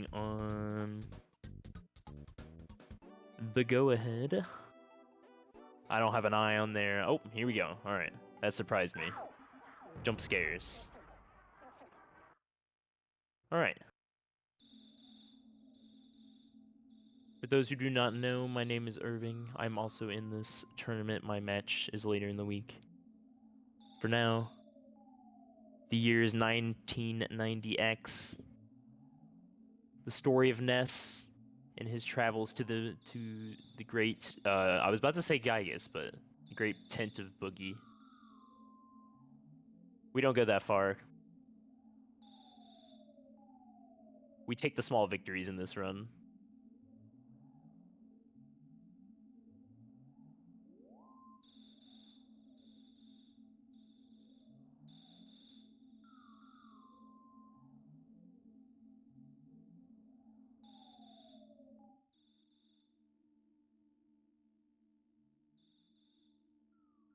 waiting on the go-ahead. I don't have an eye on there. Oh, here we go. All right. That surprised me. Jump scares. All right. For those who do not know, my name is Irving. I'm also in this tournament. My match is later in the week. For now, the year is 1990X. The story of Ness and his travels to the great I was about to say Gygus, but the great tent of Boogey. We don't go that far. We take the small victories in this run.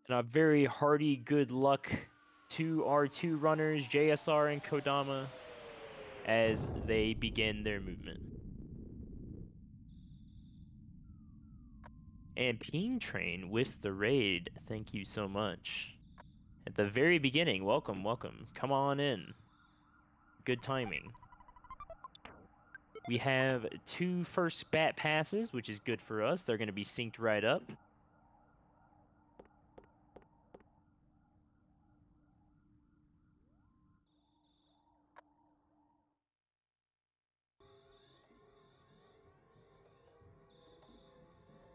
And a very hearty good luck to our two runners, JSR and Kodama, as they begin their movement. And Peen Train with the raid, thank you so much. At the very beginning, welcome, welcome. Come on in. Good timing. We have 2 first bat passes, which is good for us. They're going to be synced right up.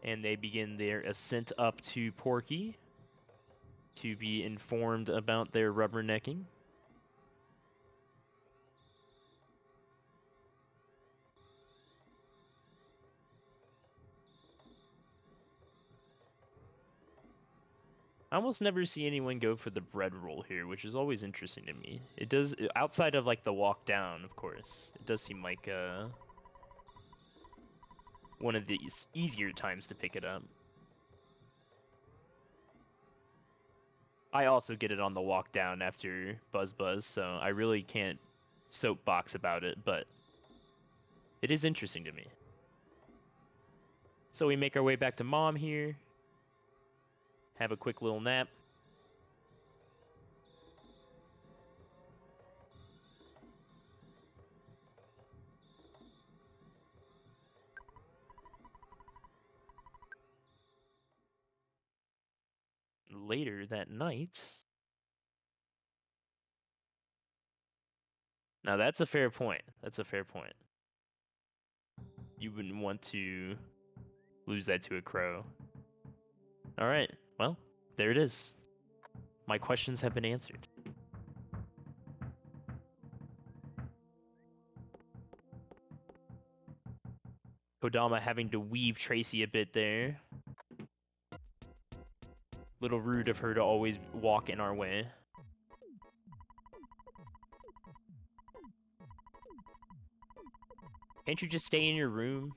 And they begin their ascent up to Porky to be informed about their rubbernecking. I almost never see anyone go for the bread roll here, which is always interesting to me. It does, outside of like the walk down, of course, it does seem like one of the easier times to pick it up. I also get it on the walk down after Buzz Buzz, so I really can't soapbox about it, but it is interesting to me. So we make our way back to Mom here. Have a quick little nap. Later that night. Now that's a fair point. That's a fair point. You wouldn't want to lose that to a crow. All right. Well, there it is. My questions have been answered. Kodama having to weave Tracy a bit there. Little rude of her to always walk in our way. Can't you just stay in your room?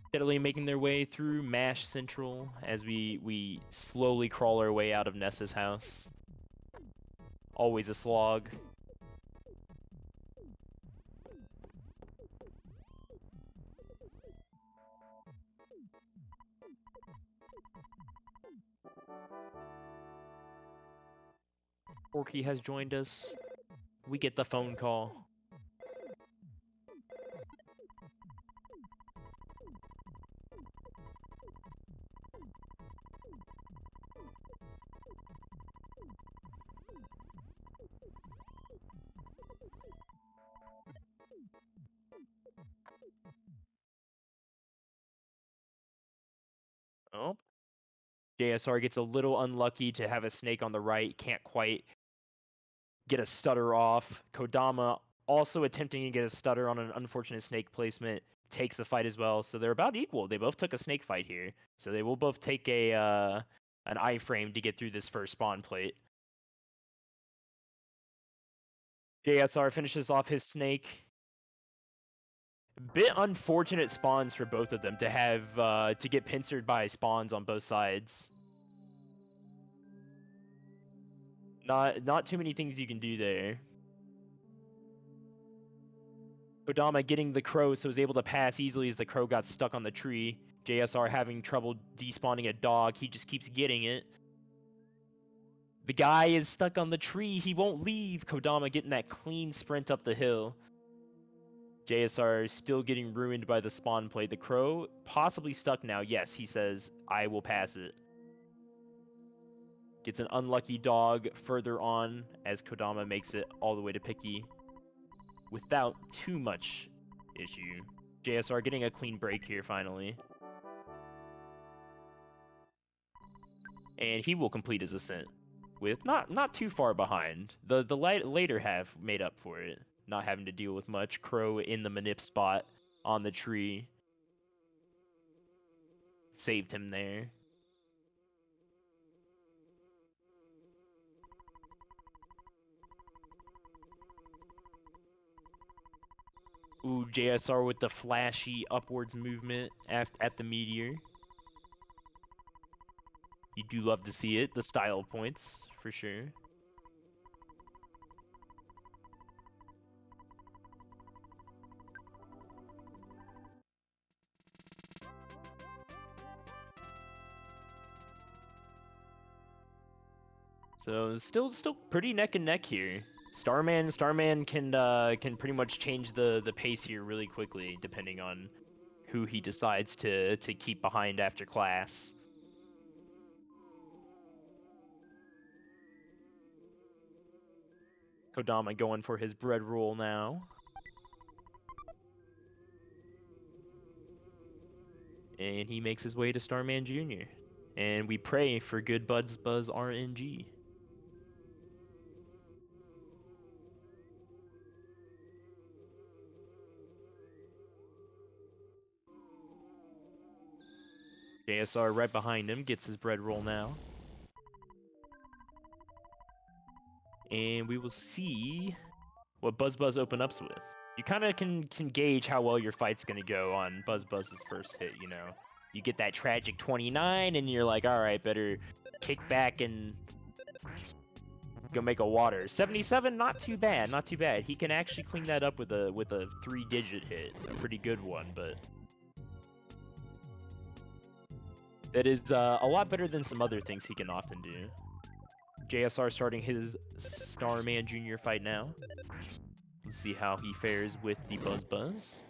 Steadily making their way through Mash Central as we slowly crawl our way out of Nessa's house. Always a slog. Porky has joined us. We get the phone call. Oh. JSR gets a little unlucky to have a snake on the right. Can't quite get a stutter off. Kodama also attempting to get a stutter on an unfortunate snake placement. Takes the fight as well. So they're about equal. They both took a snake fight here. So they will both take an iframe to get through this first spawn plate. JSR finishes off his snake. Bit unfortunate spawns for both of them to have to get pincered by spawns on both sides. Not too many things you can do there. Kodama getting the crow, so was able to pass easily as the crow got stuck on the tree. JSR having trouble despawning a dog. He just keeps getting it. The guy is stuck on the tree. He won't leave. Kodama getting that clean sprint up the hill. JSR still getting ruined by the spawn play. The crow possibly stuck now. Yes, he says, I will pass it. Gets an unlucky dog further on as Kodama makes it all the way to Picky without too much issue. JSR getting a clean break here finally. And he will complete his ascent with not too far behind. The later half made up for it, not having to deal with much. Crow in the manip spot on the tree saved him there. Ooh, JSR with the flashy upwards movement at the meteor. You do love to see it. The style points, for sure. So still pretty neck and neck here. Starman can pretty much change the pace here really quickly, depending on who he decides to keep behind after class. Kodama going for his bread roll now. And he makes his way to Starman Jr. And we pray for good Buzz RNG. JSR right behind him gets his bread roll now. And we will see what Buzz open ups with. You kind of can gauge how well your fight's going to go on Buzz's first hit, you know. You get that tragic 29 and you're like, all right, better kick back and go make a water. 77, not too bad, not too bad. He can actually clean that up with a 3-digit hit, a pretty good one, but that is a lot better than some other things he can often do. JSR starting his Starman Jr. fight now. Let's see how he fares with the Buzz.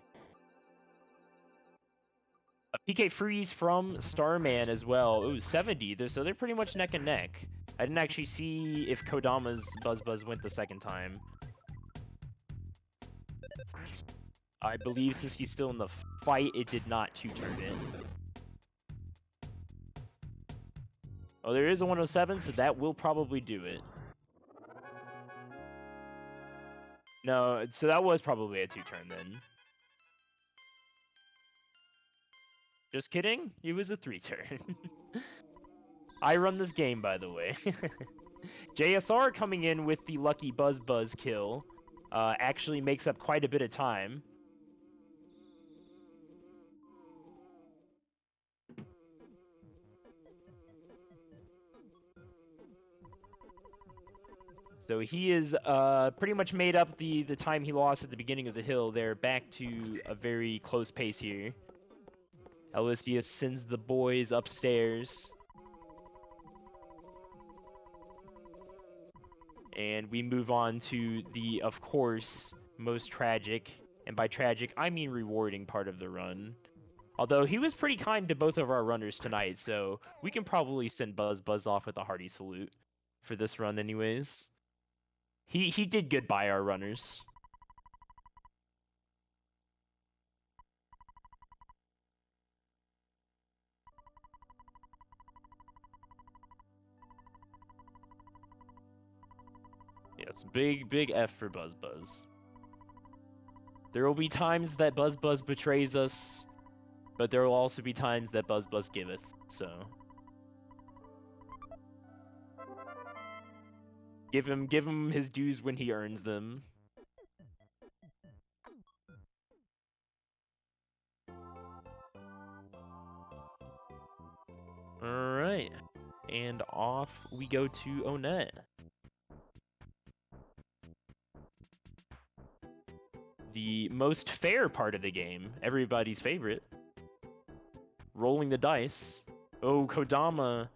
A PK freeze from Starman as well. Ooh, 70. So they're pretty much neck and neck. I didn't actually see if Kodama's Buzz went the second time. I believe since he's still in the fight, it did not 2-turn it. Oh, there is a 107, so that will probably do it. No, so that was probably a 2-turn then. Just kidding. It was a 3-turn. I run this game, by the way. JSR coming in with the lucky Buzz kill actually makes up quite a bit of time. So he is pretty much made up the time he lost at the beginning of the hill. They're back to a very close pace here. Elysius sends the boys upstairs. And we move on to the, of course, most tragic, and by tragic, I mean rewarding part of the run. Although he was pretty kind to both of our runners tonight, so we can probably send Buzz off with a hearty salute for this run anyways. He did good by our runners. Yeah, it's big F for Buzz. There will be times that Buzz betrays us, but there will also be times that Buzz giveth, so give him his dues when he earns them. Alright. And off we go to Onet. The most fair part of the game, everybody's favorite. Rolling the dice. Oh, Kodama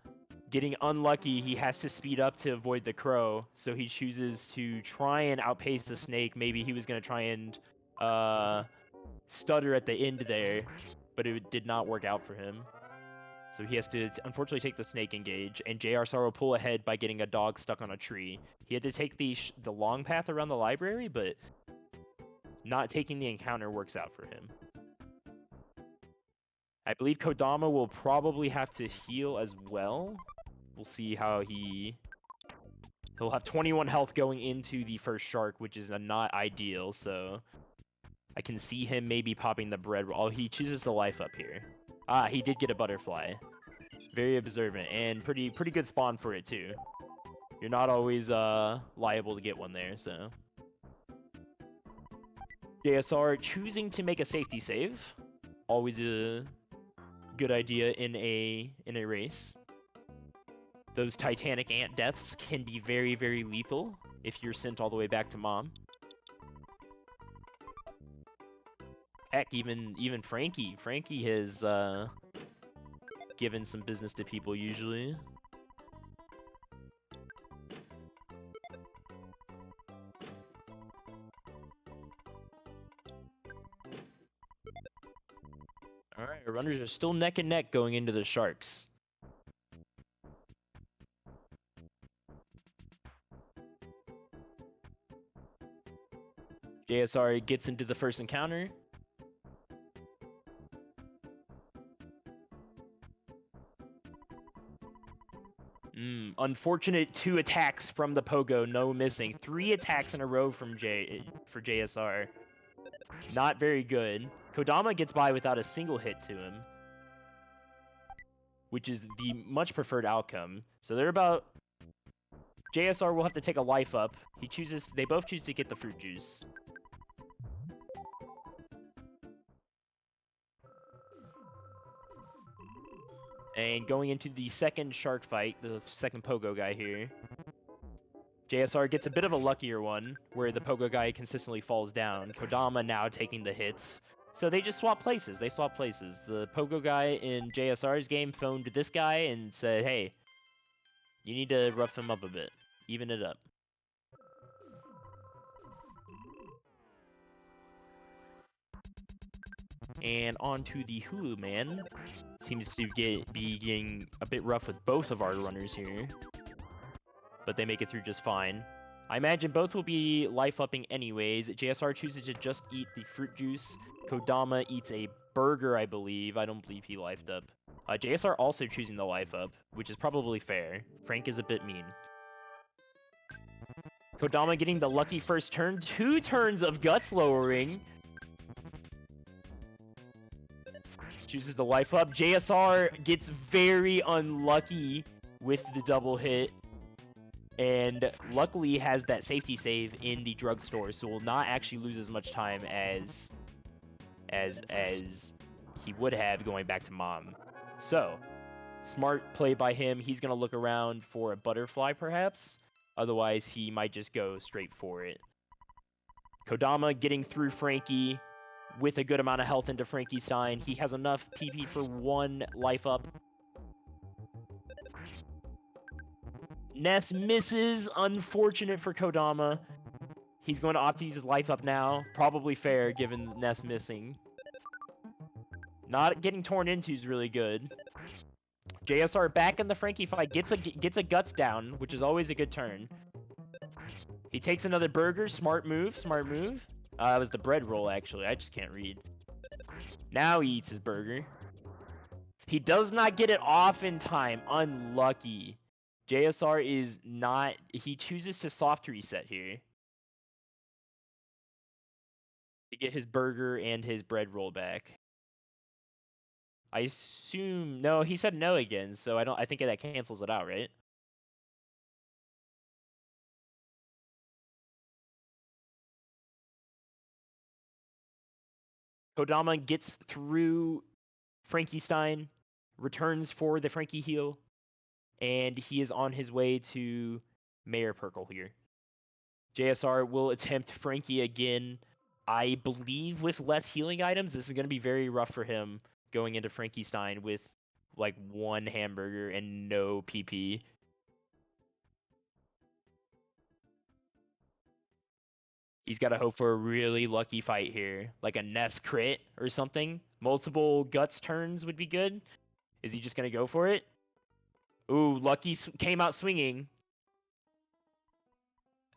getting unlucky. He has to speed up to avoid the crow, so he chooses to try and outpace the snake. Maybe he was going to try and stutter at the end there, but it did not work out for him. So he has to unfortunately take the snake engage, and JR will pull ahead by getting a dog stuck on a tree. He had to take the long path around the library, but not taking the encounter works out for him. I believe Kodama will probably have to heal as well. We'll see how he'll have 21 health going into the first shark, which is not ideal, so I can see him maybe popping the bread. Oh, he chooses the life up here. Ah, he did get a butterfly. Very observant, and pretty good spawn for it, too. You're not always liable to get one there, so. JSR choosing to make a safety save. Always a good idea in a race. Those Titanic ant deaths can be very, very lethal if you're sent all the way back to mom. Heck, even Frankie. Frankie has given some business to people usually. Alright, our runners are still neck and neck going into the sharks. JSR gets into the first encounter. Unfortunate 2 attacks from the Pogo, no missing. 3 attacks in a row from for JSR. Not very good. Kodama gets by without a single hit to him, which is the much preferred outcome. So they're about... JSR will have to take a life up. They both choose to get the fruit juice. And going into the second shark fight, the second Pogo guy here, JSR gets a bit of a luckier one, where the Pogo guy consistently falls down. Kodama now taking the hits. So they just swap places. They swap places. The Pogo guy in JSR's game phoned this guy and said, hey, you need to rough him up a bit. Even it up. And on to the Hulu Man. Seems to be getting a bit rough with both of our runners here. But they make it through just fine. I imagine both will be life-upping anyways. JSR chooses to just eat the fruit juice. Kodama eats a burger, I believe. I don't believe he lifed up. JSR also choosing the life up, which is probably fair. Frank is a bit mean. Kodama getting the lucky first turn. 2 turns of guts lowering. Chooses the life up. JSR gets very unlucky with the double hit. And luckily has that safety save in the drugstore, so will not actually lose as much time as he would have going back to mom. So, smart play by him. He's going to look around for a butterfly, perhaps. Otherwise, he might just go straight for it. Kodama getting through Frankie with a good amount of health into Frankenstein. He has enough PP for 1 life up. Ness misses. Unfortunate for Kodama. He's going to opt to use his life up now. Probably fair, given Ness missing. Not getting torn into is really good. JSR back in the Frankie fight. Gets a guts down, which is always a good turn. He takes another burger. Smart move. Smart move. That was the bread roll, actually. I just can't read. Now he eats his burger. He does not get it off in time. Unlucky. JSR is not... He chooses to soft reset here to get his burger and his bread roll back. I assume... No, he said no again, so I think that cancels it out, right? Kodama gets through Frankenstein, returns for the Frankie heal, and he is on his way to Mayor Perkle here. JSR will attempt Frankie again. I believe with less healing items, this is going to be very rough for him going into Frankenstein with like one hamburger and no PP. He's got to hope for a really lucky fight here, like a Ness crit or something. Multiple guts turns would be good. Is he just going to go for it? Ooh, lucky came out swinging.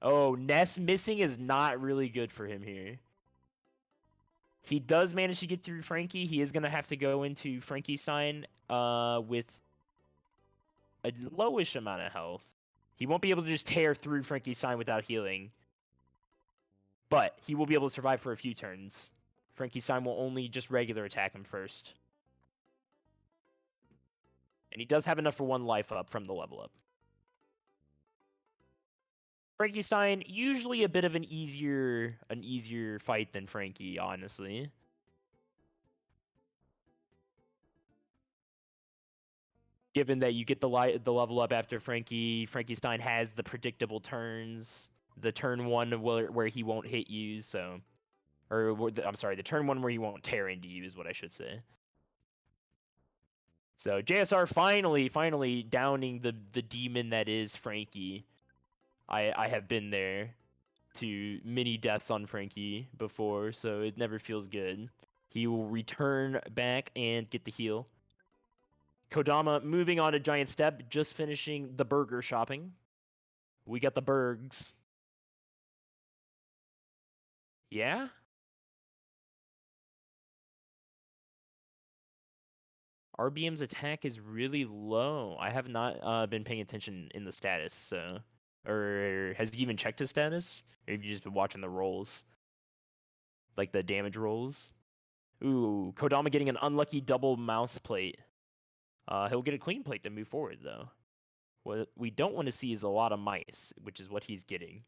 Oh, Ness missing is not really good for him here. He does manage to get through Frankie. He is going to have to go into Frankenstein with a lowish amount of health. He won't be able to just tear through Frankenstein without healing. But he will be able to survive for a few turns. Frankenstein will only just regular attack him first. And he does have enough for one life up from the level up. Frankenstein, usually a bit of an easier fight than Frankie, honestly. Given that you get the level up after Frankie, Frankenstein has the predictable turns. The turn one where he won't hit you, so... Or, I'm sorry, the turn one where he won't tear into you is what I should say. So, JSR finally downing the demon that is Frankie. I have been there to many deaths on Frankie before, so it never feels good. He will return back and get the heal. Kodama moving on to Giant Step, just finishing the burger shopping. We got the burgs. Yeah? RBM's attack is really low. I have not been paying attention in the status, so... Or has he even checked his status? Or have you just been watching the rolls? Like the damage rolls? Ooh, Kodama getting an unlucky double mouse plate. He'll get a clean plate to move forward, though. What we don't want to see is a lot of mice, which is what he's getting.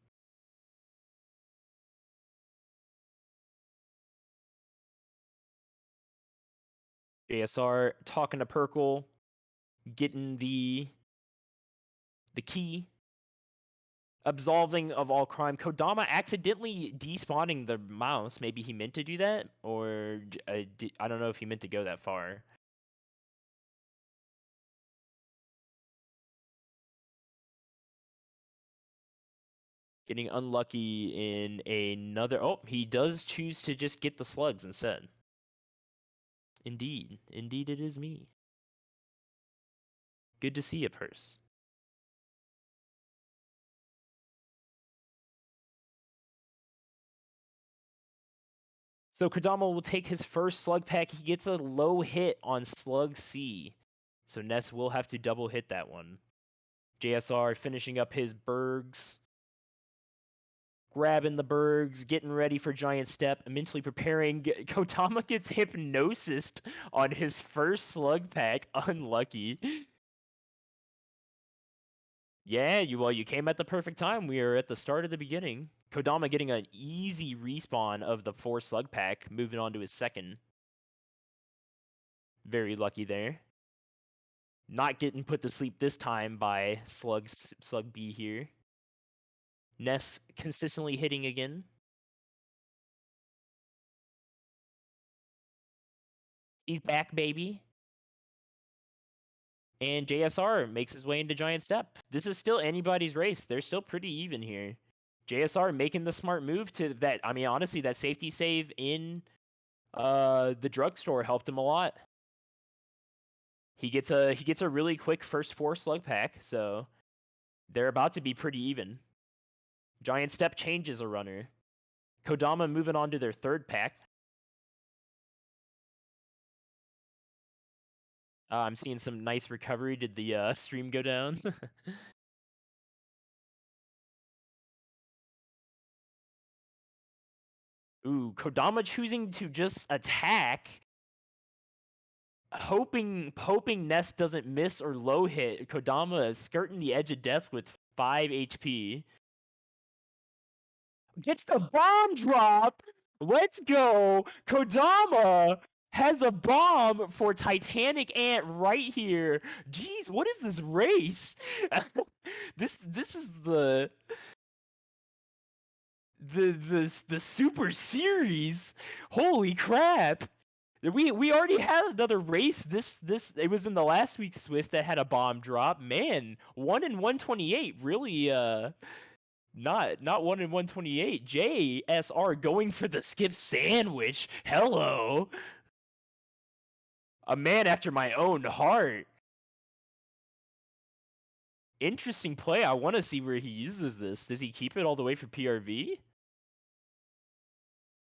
JSR talking to Perkle, getting the key, absolving of all crime. Kodama accidentally despawning the mouse. Maybe he meant to do that, or I don't know if he meant to go that far. Getting unlucky in another... Oh, he does choose to just get the slugs instead. Indeed. Indeed it is me. Good to see you, Purse. So Kodama will take his first slug pack. He gets a low hit on slug C. So Ness will have to double hit that one. JSR finishing up his bergs. Grabbing the bergs, getting ready for Giant Step, mentally preparing. Kodama gets hypnosis on his first slug pack. Unlucky. Yeah, you came at the perfect time. We are at the start of the beginning. Kodama getting an easy respawn of the 4 slug pack, moving on to his second. Very lucky there. Not getting put to sleep this time by Slug B here. Ness consistently hitting again. He's back, baby. And JSR makes his way into Giant Step. This is still anybody's race. They're still pretty even here. JSR making the smart move to that. I mean, honestly, that safety save in the drugstore helped him a lot. He gets a really quick first 4 slug pack, so they're about to be pretty even. Giant Step changes a runner. Kodama moving on to their 3rd pack. I'm seeing some nice recovery. Did the stream go down? Ooh, Kodama choosing to just attack. Hoping Ness doesn't miss or low hit. Kodama is skirting the edge of death with 5 HP. Gets the bomb drop! Let's go! Kodama has a bomb for Titanic Ant right here. Jeez, what is this race? This is the Super Series. Holy crap. We already had another race. This it was in the last week's Swiss that had a bomb drop. Man, 1 in 128. Really not 1 in 128. JSR going for the skip sandwich. Hello. A man after my own heart. Interesting play. I want to see where he uses this. Does he keep it all the way for PRV?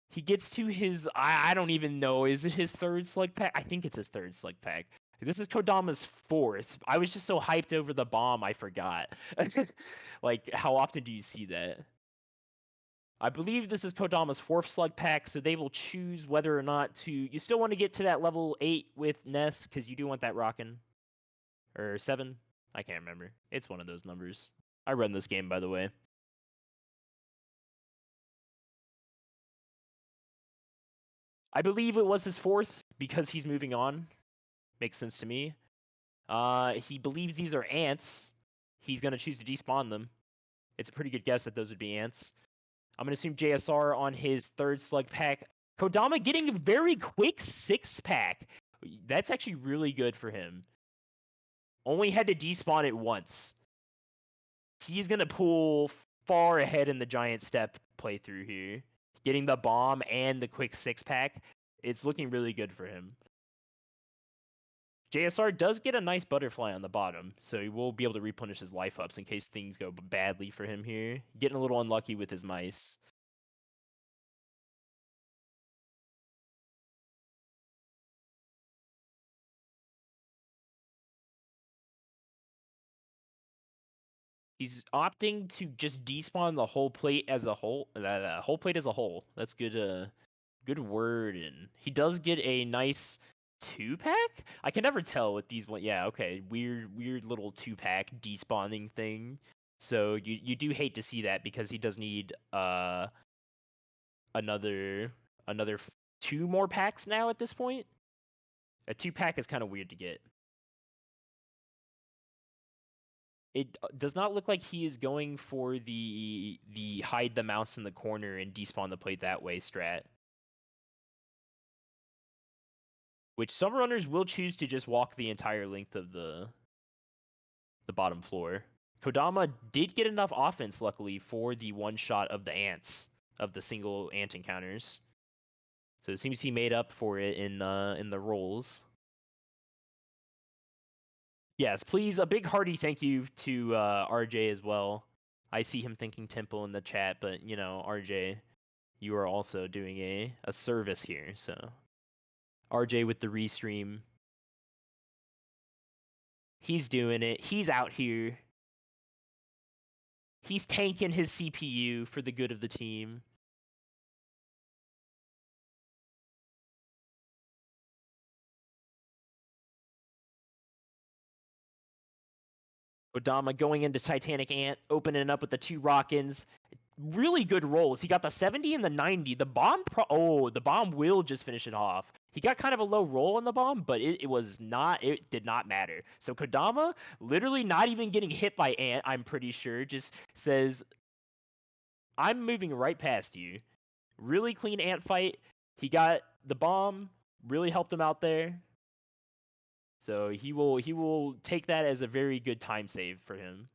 He gets to his I don't even know. Is it his third slug pack? I think it's his third slug pack. This is Kodama's fourth. I was just so hyped over the bomb I forgot. Like, how often do you see that? I believe this is Kodama's fourth slug pack, so they will choose whether or not to. You still want to get to that level 8 with Ness, because you do want that rockin'. Or 7? I can't remember. It's one of those numbers. I run this game, by the way. I believe it was his fourth, because he's moving on. Makes sense to me. He believes these are ants. He's going to choose to despawn them. It's a pretty good guess that those would be ants. I'm going to assume JSR on his third slug pack. Kodama getting a very quick 6-pack. That's actually really good for him. Only had to despawn it once. He's going to pull far ahead in the giant step playthrough here. Getting the bomb and the quick 6-pack. It's looking really good for him. JSR does get a nice butterfly on the bottom, so he will be able to replenish his life ups in case things go badly for him here. Getting a little unlucky with his mice. He's opting to just despawn the whole plate as a whole. Whole plate as a whole. That's good. Good word. And he does get a nice 2-pack. I can never tell with these one. Yeah, okay. Weird little 2-pack despawning thing. So you do hate to see that because he does need another 2 more packs now at this point. A 2-pack is kind of weird to get. It does not look like he is going for the hide the mouse in the corner and despawn the plate that way strat. Which some runners will choose to just walk the entire length of the bottom floor. Kodama did get enough offense, luckily, for the one shot of the ants, of the single ant encounters. So it seems he made up for it in the rolls. Yes, please, a big hearty thank you to RJ as well. I see him thinking Temple in the chat, but, you know, RJ, you are also doing a service here, so. RJ with the restream. He's doing it. He's out here. He's tanking his CPU for the good of the team. Kodama going into Titanic Ant, opening up with the 2 Rockins. Really good rolls. He got the 70 and the 90. The bomb, the bomb will just finish it off. He got kind of a low roll on the bomb, but it did not matter. So Kodama, literally not even getting hit by Ant, I'm pretty sure, just says, I'm moving right past you. Really clean Ant fight. He got the bomb, really helped him out there. So he will take that as a very good time save for him.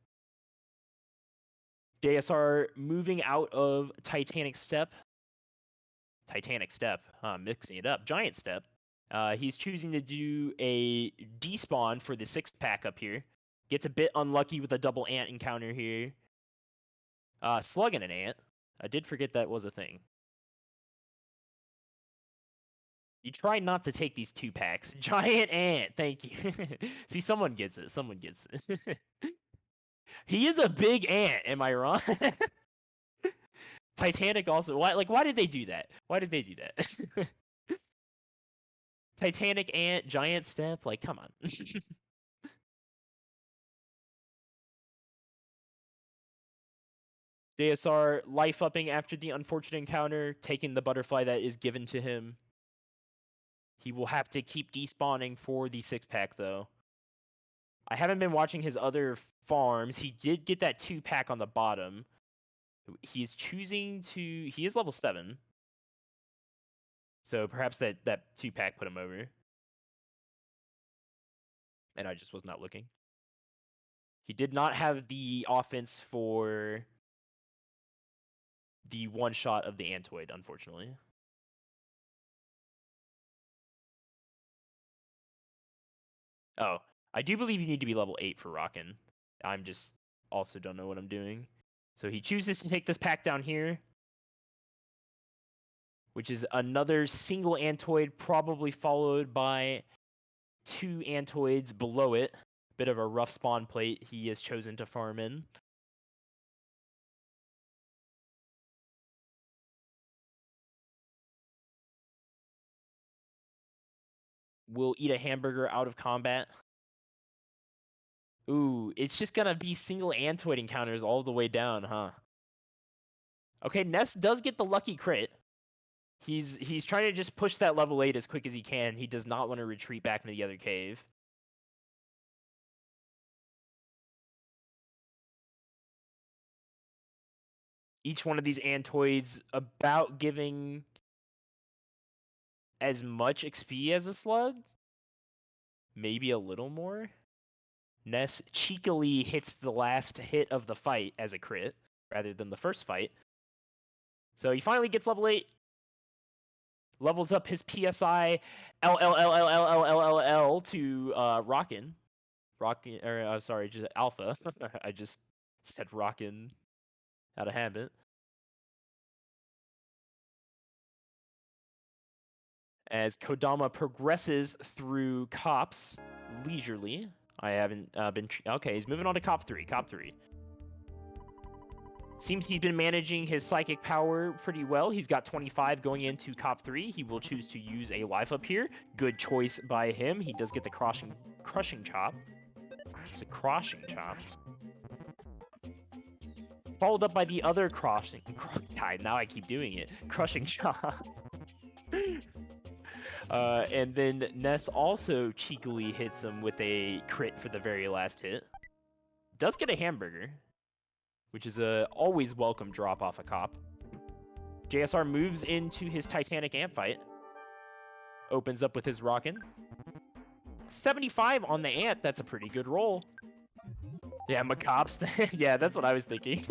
JSR moving out of Titanic Step. Mixing it up. Giant Step. He's choosing to do a despawn for the 6-pack up here. Gets a bit unlucky with a double ant encounter here. Slugging an ant. I did forget that was a thing. You try not to take these 2-packs. Giant ant. Thank you. See, someone gets it. Someone gets it. He is a big ant. Am I wrong? Titanic also. Why did they do that? Why did they do that? Titanic ant, giant step. Like, come on. JSR life upping after the unfortunate encounter, taking the butterfly that is given to him. He will have to keep despawning for the 6-pack, though. I haven't been watching his other farms. He did get that 2-pack on the bottom. He's choosing to... He is level 7. So perhaps that 2-pack put him over. And I just was not looking. He did not have the offense for the one-shot of the Antoid, unfortunately. Oh, I do believe you need to be level 8 for Rockin'. I'm just also don't know what I'm doing. So he chooses to take this pack down here, which is another single Antoid, probably followed by 2 Antoids below it. Bit of a rough spawn plate he has chosen to farm in. Will eat a hamburger out of combat. Ooh, it's just gonna be single Antoid encounters all the way down, huh? Okay, Ness does get the lucky crit. He's trying to just push that level 8 as quick as he can. He does not want to retreat back into the other cave. Each one of these Antoids about giving as much XP as a slug. Maybe a little more. Ness cheekily hits the last hit of the fight as a crit, rather than the first fight. So he finally gets level 8. Levels up his PSI LLLLLLLL to Rockin'. Rockin', or sorry, just Alpha. I just said Rockin' out of habit. As Kodama progresses through cops leisurely. I haven't been... Okay, he's moving on to Cop 3. Cop 3. Seems he's been managing his psychic power pretty well. He's got 25 going into Cop 3. He will choose to use a life up here. Good choice by him. He does get the crushing chop. The crushing chop. Followed up by the other crushing... God, now I keep doing it. Crushing chop. And then Ness also cheekily hits him with a crit for the very last hit. Does get a hamburger, which is a always welcome drop off a cop. JSR moves into his Titanic Ant fight. Opens up with his Rockin'. 75 on the Ant, that's a pretty good roll. Yeah, Macaps. Yeah, that's what I was thinking.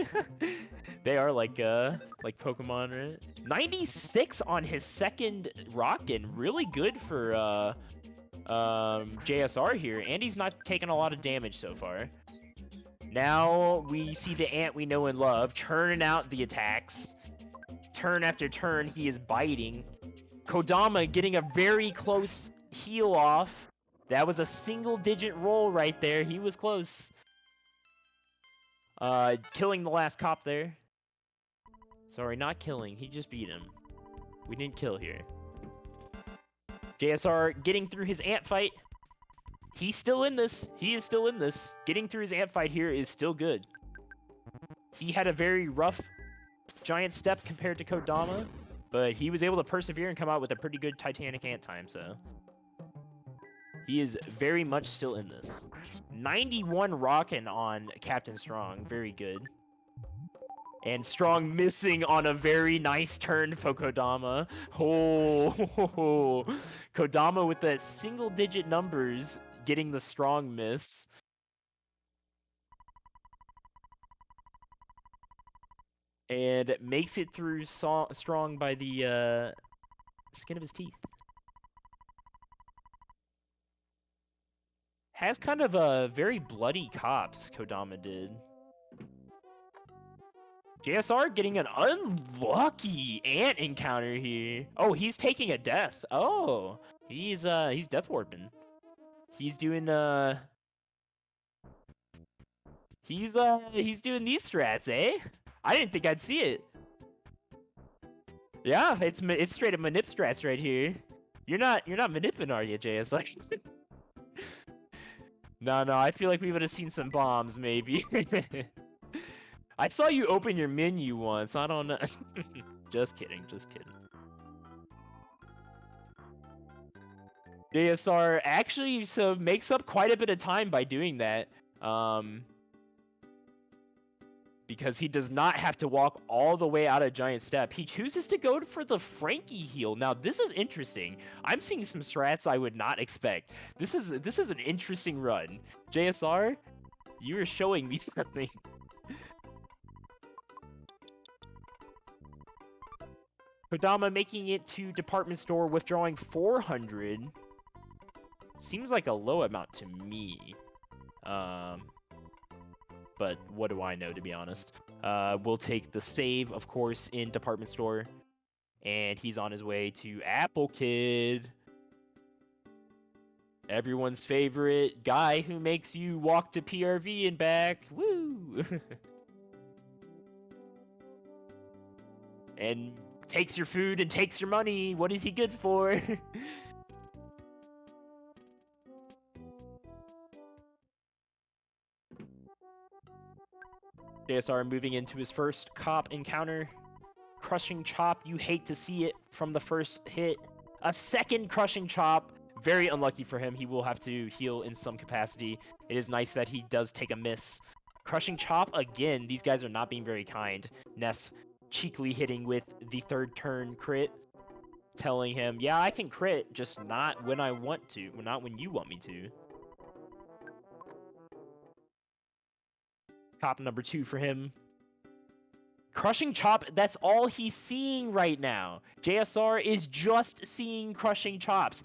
They are like Pokemon, right? 96 on his second Rockin'. Really good for JSR here, and he's not taking a lot of damage so far. Now we see the Ant we know and love churning out the attacks. Turn after turn, he is biting. Kodama getting a very close heal off. That was a single-digit roll right there. He was close. Killing the last cop there. Sorry, not killing. He just beat him. We didn't kill here. JSR getting through his Ant fight. He's still in this. He is still in this. Getting through his Ant fight here is still good. He had a very rough giant step compared to Kodama, but he was able to persevere and come out with a pretty good Titanic Ant time, so... He is very much still in this. 91 Rockin' on Captain Strong. Very good. And Strong missing on a very nice turn for Kodama. Oh, Kodama with the single-digit numbers getting the Strong miss. And makes it through Strong by the skin of his teeth. Has kind of a very bloody cops, Kodama did. JSR getting an unlucky Ant encounter here. Oh, he's taking a death. Oh, he's death warping. He's doing he's doing these strats, eh? I didn't think I'd see it. Yeah, it's straight up manip strats right here. You're not manipping, are you, JSR? No, I feel like we would have seen some bombs, maybe. I saw you open your menu once. I don't know. Just kidding. JSR actually makes up quite a bit of time by doing that. Because he does not have to walk all the way out of Giant Step. He chooses to go for the Frankie heal. Now, this is interesting. I'm seeing some strats I would not expect. This is an interesting run. JSR, you are showing me something. Kodama making it to department store, withdrawing 400. Seems like a low amount to me. But what do I know, to be honest? We'll take the save, of course, in department store. And he's on his way to Apple Kid. Everyone's favorite guy who makes you walk to PRV and back. Woo! And takes your food and takes your money. What is he good for? JSR moving into his first cop encounter. Crushing chop, you hate to see it from the first hit. A second crushing chop, very unlucky for him. He will have to heal in some capacity. It is nice that he does take a miss. Crushing chop, again, these guys are not being very kind. Ness cheekily hitting with the third turn crit, telling him, yeah, I can crit, just not when I want to, not when you want me to. Cop number 2 for him. Crushing chop, that's all he's seeing right now. JSR is just seeing crushing chops.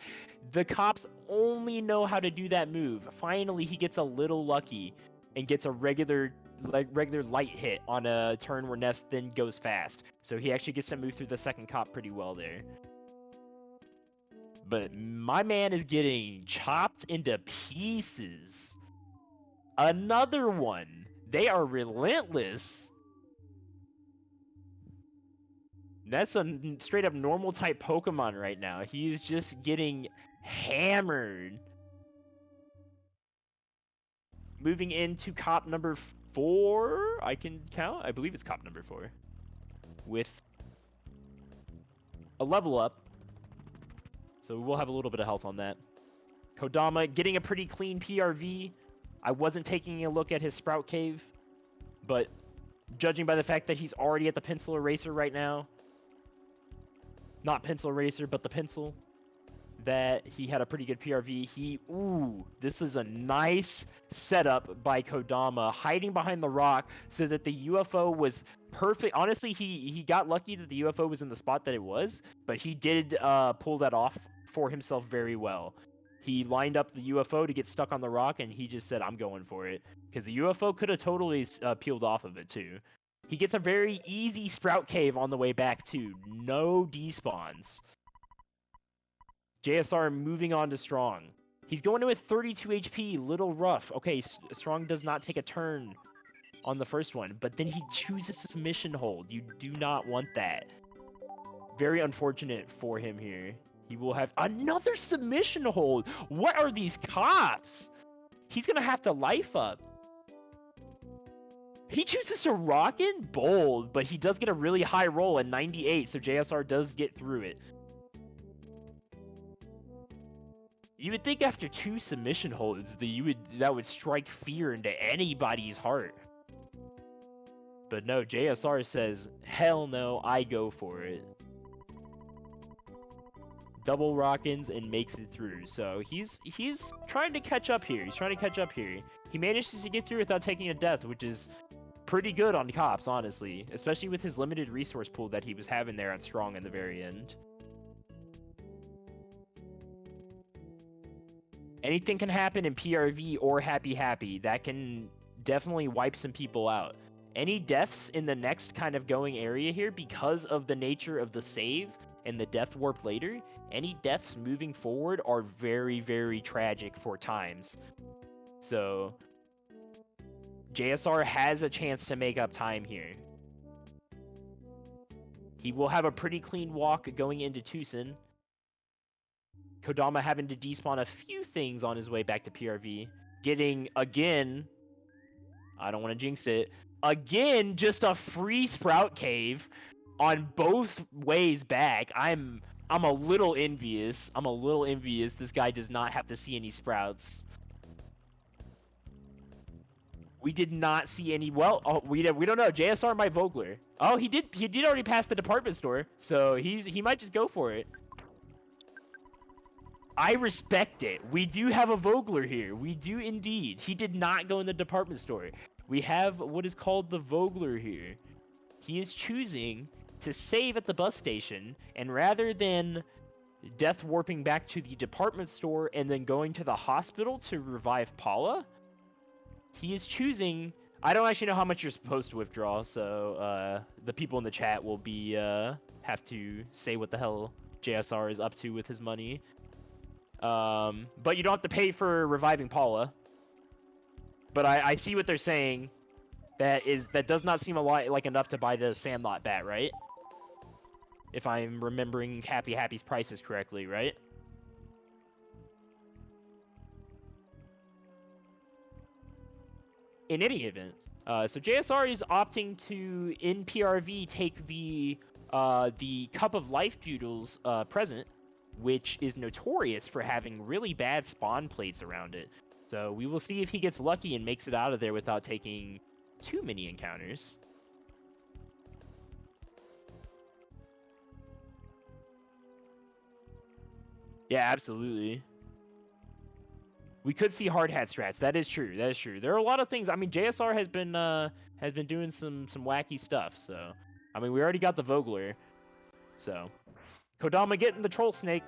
The cops only know how to do that move. Finally, he gets a little lucky and gets a regular light hit on a turn where Ness then goes fast. So he actually gets to move through the second cop pretty well there. But my man is getting chopped into pieces. Another one. They are relentless. That's a straight up normal type Pokemon right now. He's just getting hammered. Moving into cop number 4. I can count. I believe it's cop number 4. With a level up. So we'll have a little bit of health on that. Kodama getting a pretty clean PRV. I wasn't taking a look at his Sprout Cave, but judging by the fact that he's already at the Pencil Eraser right now, not Pencil Eraser, but the Pencil, that he had a pretty good PRV. This is a nice setup by Kodama, hiding behind the rock so that the UFO was perfect. Honestly, he got lucky that the UFO was in the spot that it was, but he did pull that off for himself very well. He lined up the UFO to get stuck on the rock, and he just said, I'm going for it. Because the UFO could have totally peeled off of it, too. He gets a very easy Sprout Cave on the way back, too. No despawns. JSR moving on to Strong. He's going to with 32 HP, little rough. Okay, Strong does not take a turn on the first one, but then he chooses a submission hold. You do not want that. Very unfortunate for him here. He will have another submission hold. What are these cops? He's going to have to life up. He chooses to rock in bold, but he does get a really high roll at 98, so JSR does get through it. You would think after 2 submission holds that would strike fear into anybody's heart. But no, JSR says, hell no, I go for it. Double rock-ins and makes it through. So he's trying to catch up here. He manages to get through without taking a death, which is pretty good on cops, honestly. Especially with his limited resource pool that he was having there on Strong in the very end. Anything can happen in PRV or Happy. That can definitely wipe some people out. Any deaths in the next kind of going area here, because of the nature of the save and the death warp later, any deaths moving forward are very, very tragic for times. So JSR has a chance to make up time here. He will have a pretty clean walk going into Tucson. Kodama having to despawn a few things on his way back to PRV. Getting, again, I don't want to jinx it, again, just a free Sprout Cave on both ways back. I'm I'm a little envious. I'm a little envious this guy does not have to see any sprouts. We did not see any. Well, oh, we don't know. JSR might Vogler. Oh, he did already pass the department store, so he might just go for it. I respect it. We do have a Vogler here. We do indeed. He did not go in the department store. We have what is called the Vogler here. He is choosing to save at the bus station, and rather than death warping back to the department store and then going to the hospital to revive Paula, he is choosing. I don't actually know how much you're supposed to withdraw, so the people in the chat will be have to say what the hell JSR is up to with his money. But you don't have to pay for reviving Paula. But I see what they're saying. That does not seem a lot like enough to buy the Sandlot bat, right? If I'm remembering Happy's prices correctly, right? In any event, so JSR is opting to, in PRV, take the Cup of Life Doodles present, which is notorious for having really bad spawn plates around it. So we will see if he gets lucky and makes it out of there without taking too many encounters. Yeah, absolutely. We could see hard hat strats. That is true. That is true. There are a lot of things. I mean, JSR has been doing some wacky stuff. So, I mean, we already got the Vogler. So, Kodama getting the Troll Snake.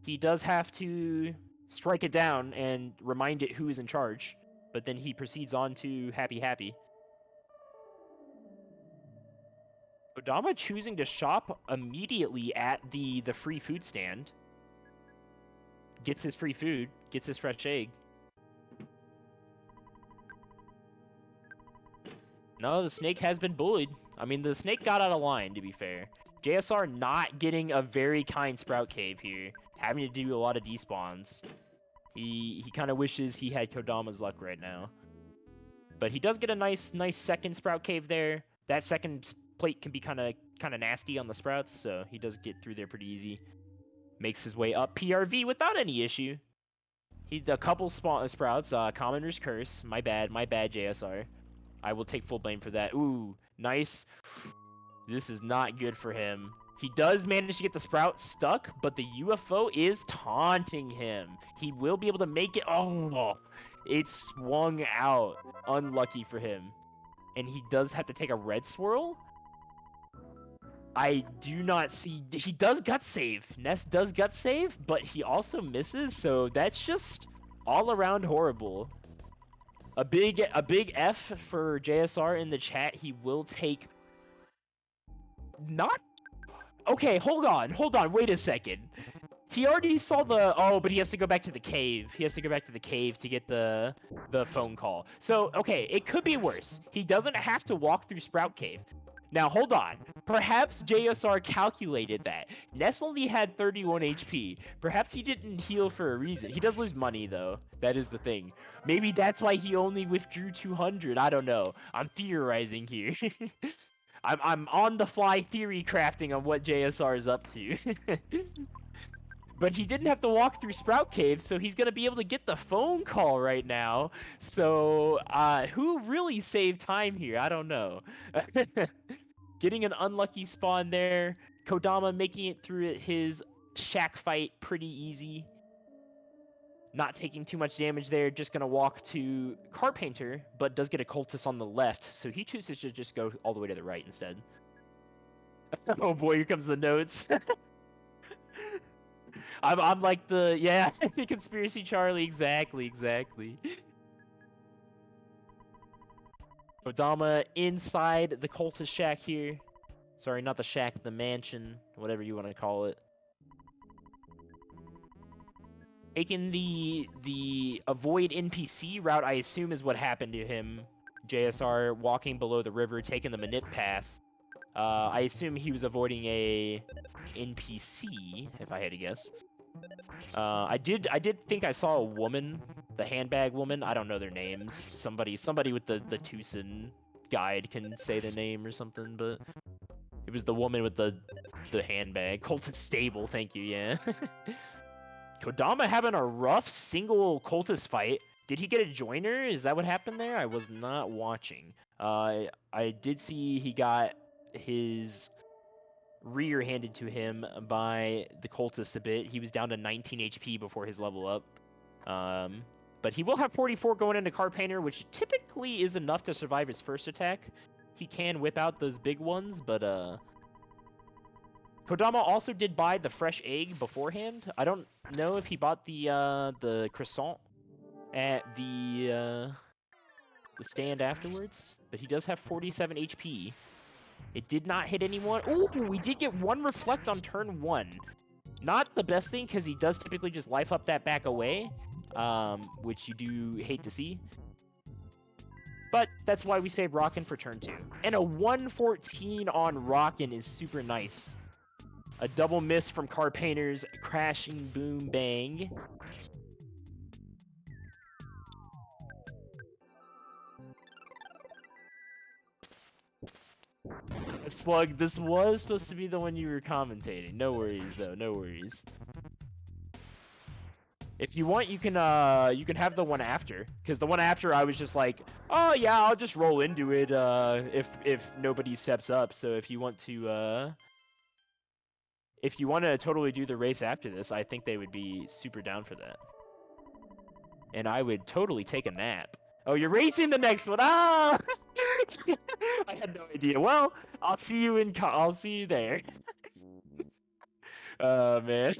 He does have to strike it down and remind it who is in charge. But then he proceeds on to Happy. Kodama choosing to shop immediately at the free food stand. Gets his free food, gets his fresh egg. No, the snake has been bullied. I mean, the snake got out of line, to be fair. JSR not getting a very kind Sprout Cave here, having to do a lot of despawns. He kind of wishes he had Kodama's luck right now. But he does get a nice second Sprout Cave there. That second plate can be kind of nasty on the Sprouts, so he does get through there pretty easy. Makes his way up PRV without any issue. A couple Sprouts, Commonder's Curse. My bad, JSR. I will take full blame for that. Ooh, nice. This is not good for him. He does manage to get the Sprout stuck, but the UFO is taunting him. He will be able to make it. Oh, it swung out. Unlucky for him. And he does have to take a red swirl. I do not see. He does gut save. Ness does gut save, but he also misses. So that's just all around horrible. A big F for JSR in the chat. He will take. Not. Okay, hold on. Wait a second. He already saw the. Oh, but he has to go back to the cave. He has to go back to the cave to get the phone call. So okay, it could be worse. He doesn't have to walk through Sprout Cave. Now, hold on. Perhaps JSR calculated that. Ness only had 31 HP. Perhaps he didn't heal for a reason. He does lose money, though. That is the thing. Maybe that's why he only withdrew 200. I don't know. I'm theorizing here. I'm on the fly theory crafting on what JSR is up to. But he didn't have to walk through Sprout Cave, so he's going to be able to get the phone call right now. So, who really saved time here? I don't know. Getting an unlucky spawn there. Kodama making it through his shack fight pretty easy. Not taking too much damage there. Just going to walk to Carpainter, but does get a Cultist on the left. So he chooses to just go all the way to the right instead. Oh boy, here comes the notes. I'm like the conspiracy Charlie, exactly. Kodama inside the cultist shack here. Sorry, not the shack, the mansion, whatever you want to call it. Taking the avoid NPC route, I assume is what happened to him. JSR walking below the river, taking the manip path. I assume he was avoiding a NPC, if I had to guess. I did think I saw a woman, the handbag woman. I don't know their names. Somebody with the Tucson guide can say the name or something, but It was the woman with the handbag. Cultist stable, thank you, yeah. Kodama having a rough single cultist fight. Did he get a joiner? Is that what happened there? I was not watching. I did see he got his rear handed to him by the cultist a bit. He was down to 19 HP before his level up. But he will have 44 going into Carpainter, which typically is enough to survive his first attack. He can whip out those big ones, but Kodama also did buy the fresh egg beforehand. I don't know if he bought the croissant at the stand afterwards, but he does have 47 HP. It did not hit anyone. Ooh, we did get one reflect on turn 1. Not the best thing, because he does typically just life up that back away, which you do hate to see. But that's why we save Rockin' for turn 2. And a 114 on Rockin' is super nice. A double miss from Carpainter's crashing boom bang. Slug, this was supposed to be the one you were commentating. No worries, though. No worries. If you want, you can have the one after, because the one after I was just like, oh yeah, I'll just roll into it if nobody steps up. So if you want to totally do the race after this, I think they would be super down for that. And I would totally take a nap. Oh, you're racing the next one. Ah! I had no idea. Well, I'll see you there. Oh man.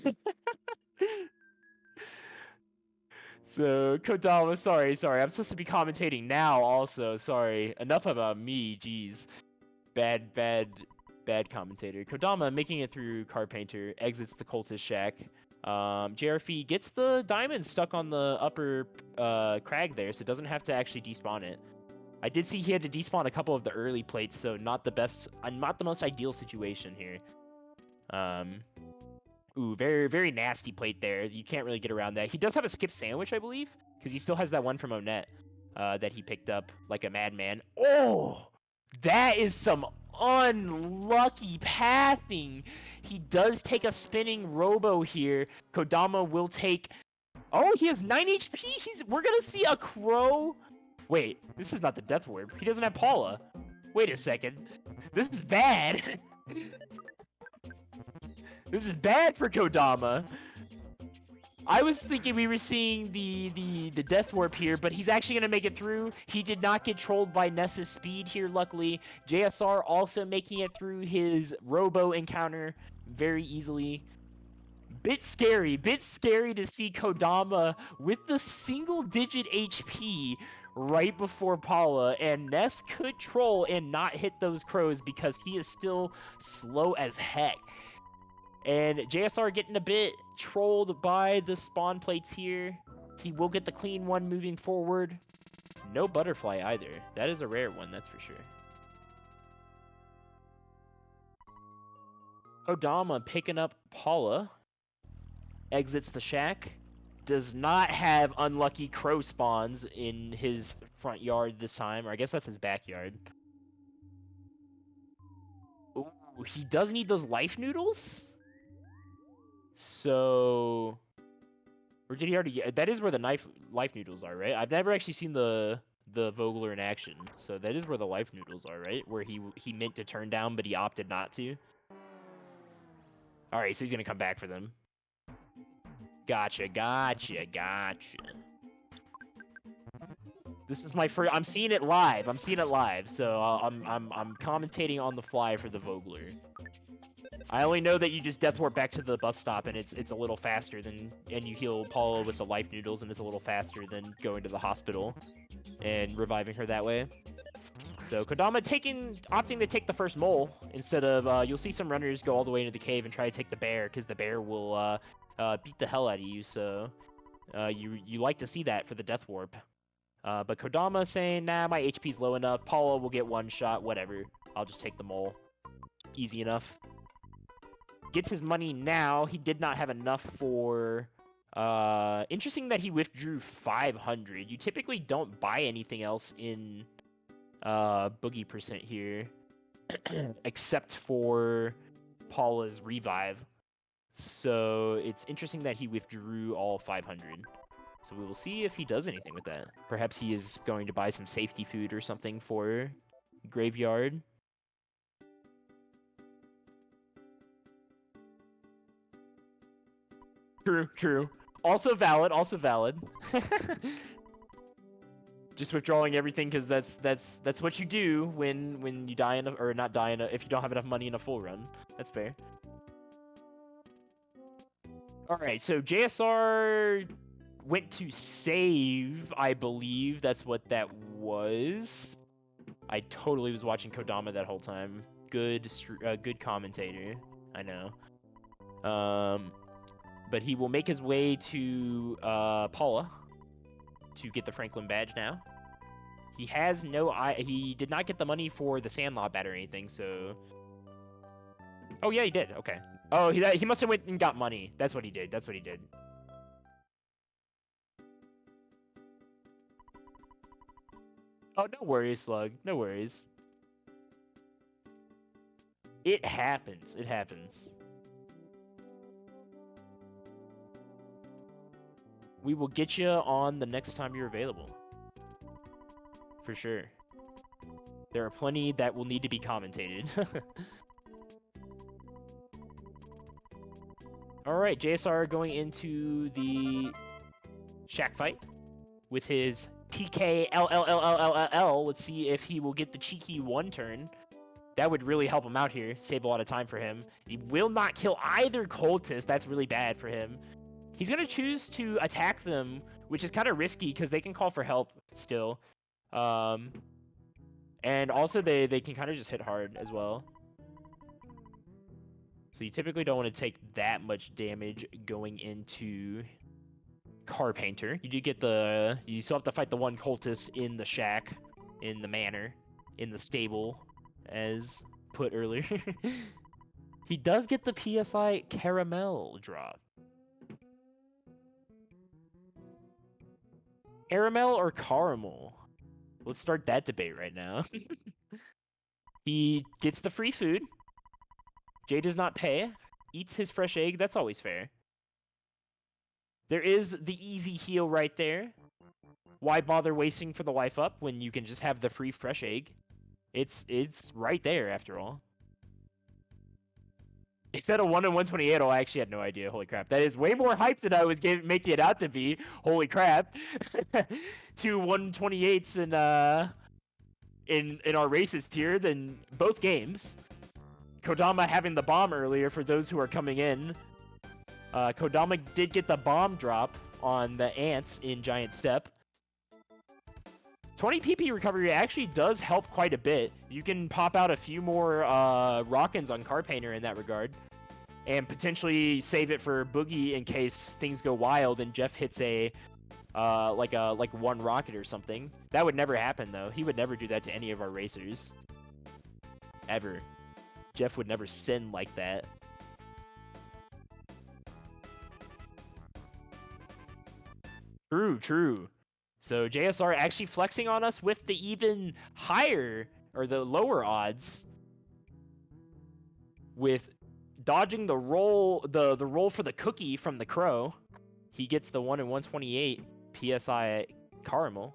So Kodama, sorry. I'm supposed to be commentating now. Also, sorry. Enough about me. Jeez, bad commentator. Kodama making it through Carpainter, exits the cultist shack. JRF gets the diamond stuck on the upper crag there, so it doesn't have to actually despawn it. I did see he had to despawn a couple of the early plates, so not the most ideal situation here. Ooh, very, very nasty plate there. You can't really get around that. He does have a skip sandwich, I believe, because he still has that one from Onett that he picked up like a madman. Oh, that is some unlucky pathing. He does take a spinning robo here. Kodama will take... Oh, he has 9 HP. We're going to see a crow. Wait, this is not the Death Warp. He doesn't have Paula. Wait a second. This is bad. This is bad for Kodama. I was thinking we were seeing the Death Warp here, but he's actually going to make it through. He did not get trolled by Ness's speed here, luckily. JSR also making it through his Robo encounter very easily. Bit scary to see Kodama with the single-digit HP right before Paula, and Ness could troll and not hit those crows because he is still slow as heck. And JSR getting a bit trolled by the spawn plates here. He will get the clean one moving forward. No butterfly either. That is a rare one, that's for sure. Kodama picking up Paula. Exits the shack. Does not have unlucky crow spawns in his front yard this time. Or I guess that's his backyard. Ooh, he does need those life noodles? So, or did he already get? That is where the life noodles are, right? I've never actually seen the Vogler in action, so that is where the life noodles are, right? Where he meant to turn down, but he opted not to. All right, so he's gonna come back for them. Gotcha. This is my first. I'm seeing it live. So I'm commentating on the fly for the Vogler. I only know that you just death warp back to the bus stop, and it's a little faster than, and you heal Paula with the life noodles, and it's a little faster than going to the hospital and reviving her that way. So Kodama opting to take the first mole instead of, you'll see some runners go all the way into the cave and try to take the bear, because the bear will beat the hell out of you, so you like to see that for the death warp. But Kodama saying, nah, my HP's low enough, Paula will get one shot, whatever, I'll just take the mole. Easy enough. Gets his money now. He did not have enough for... interesting that he withdrew 500. You typically don't buy anything else in Boogey percent here. except for Paula's revive. So it's interesting that he withdrew all 500. So we will see if he does anything with that. Perhaps he is going to buy some safety food or something for Graveyard. True. Also valid. Just withdrawing everything because that's what you do when you die in a, or not die in a, if you don't have enough money in a full run. That's fair. All right, so JSR went to save, I believe. That's what that was. I totally was watching Kodama that whole time. Good commentator. I know. But he will make his way to Paula to get the Franklin badge now. He has no he did not get the money for the Sandlot bat or anything, so... Oh, yeah, he did. Okay. Oh, he must have went and got money. That's what he did. Oh, no worries, Slug. No worries. It happens. We will get you on the next time you're available. For sure. There are plenty that will need to be commentated. Alright, JSR going into the shack fight with his PKLLLLL. Let's see if he will get the cheeky one turn. That would really help him out here. Save a lot of time for him. He will not kill either cultist. That's really bad for him. He's going to choose to attack them, which is kind of risky because they can call for help still. And also they can kind of just hit hard as well. So you typically don't want to take that much damage going into Carpainter. You do get you still have to fight the one cultist in the shack, in the manor, in the stable, as put earlier. He does get the PSI Caramel drop. Caramel or caramel? Let's start that debate right now. He gets the free food. Jay does not pay. Eats his fresh egg. That's always fair. There is the easy heal right there. Why bother wasting for the life up when you can just have the free fresh egg? It's right there after all. It said a 1 in 128. Oh, I actually had no idea. Holy crap. That is way more hype than I was making it out to be. Holy crap. 2 128s in our races tier than both games. Kodama having the bomb earlier for those who are coming in. Kodama did get the bomb drop on the ants in Giant Step. 20 PP recovery actually does help quite a bit. You can pop out a few more Rockins on Carpainter in that regard. And potentially save it for Boogey in case things go wild and Jeff hits like one rocket or something. That would never happen though. He would never do that to any of our racers. Ever. Jeff would never sin like that. True. So JSR actually flexing on us with the even higher, or the lower odds, with dodging the roll, the roll for the cookie from the crow. He gets the 1 in 128 PSI caramel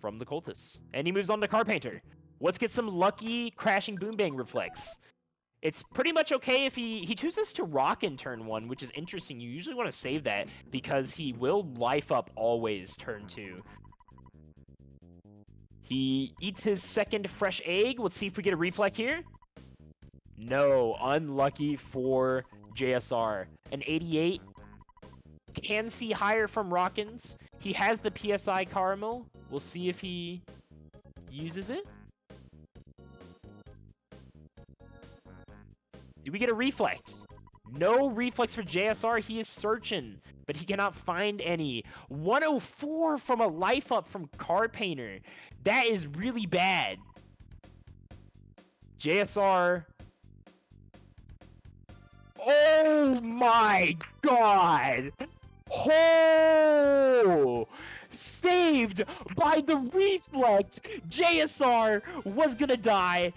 from the cultist. And he moves on to Carpainter. Let's get some lucky crashing boom bang reflex. It's pretty much okay if he chooses to rock in turn 1, which is interesting. You usually want to save that because he will life up always turn 2. He eats his second fresh egg. Let's see if we get a reflect here. No, unlucky for JSR. An 88. Can see higher from Rockins. He has the PSI caramel. We'll see if he uses it. Do we get a reflex? No reflex for JSR. He is searching, but he cannot find any. 104 from a life up from Carpainter. That is really bad. JSR. Oh my god. Oh! Save saved by the reflect. JSR was gonna die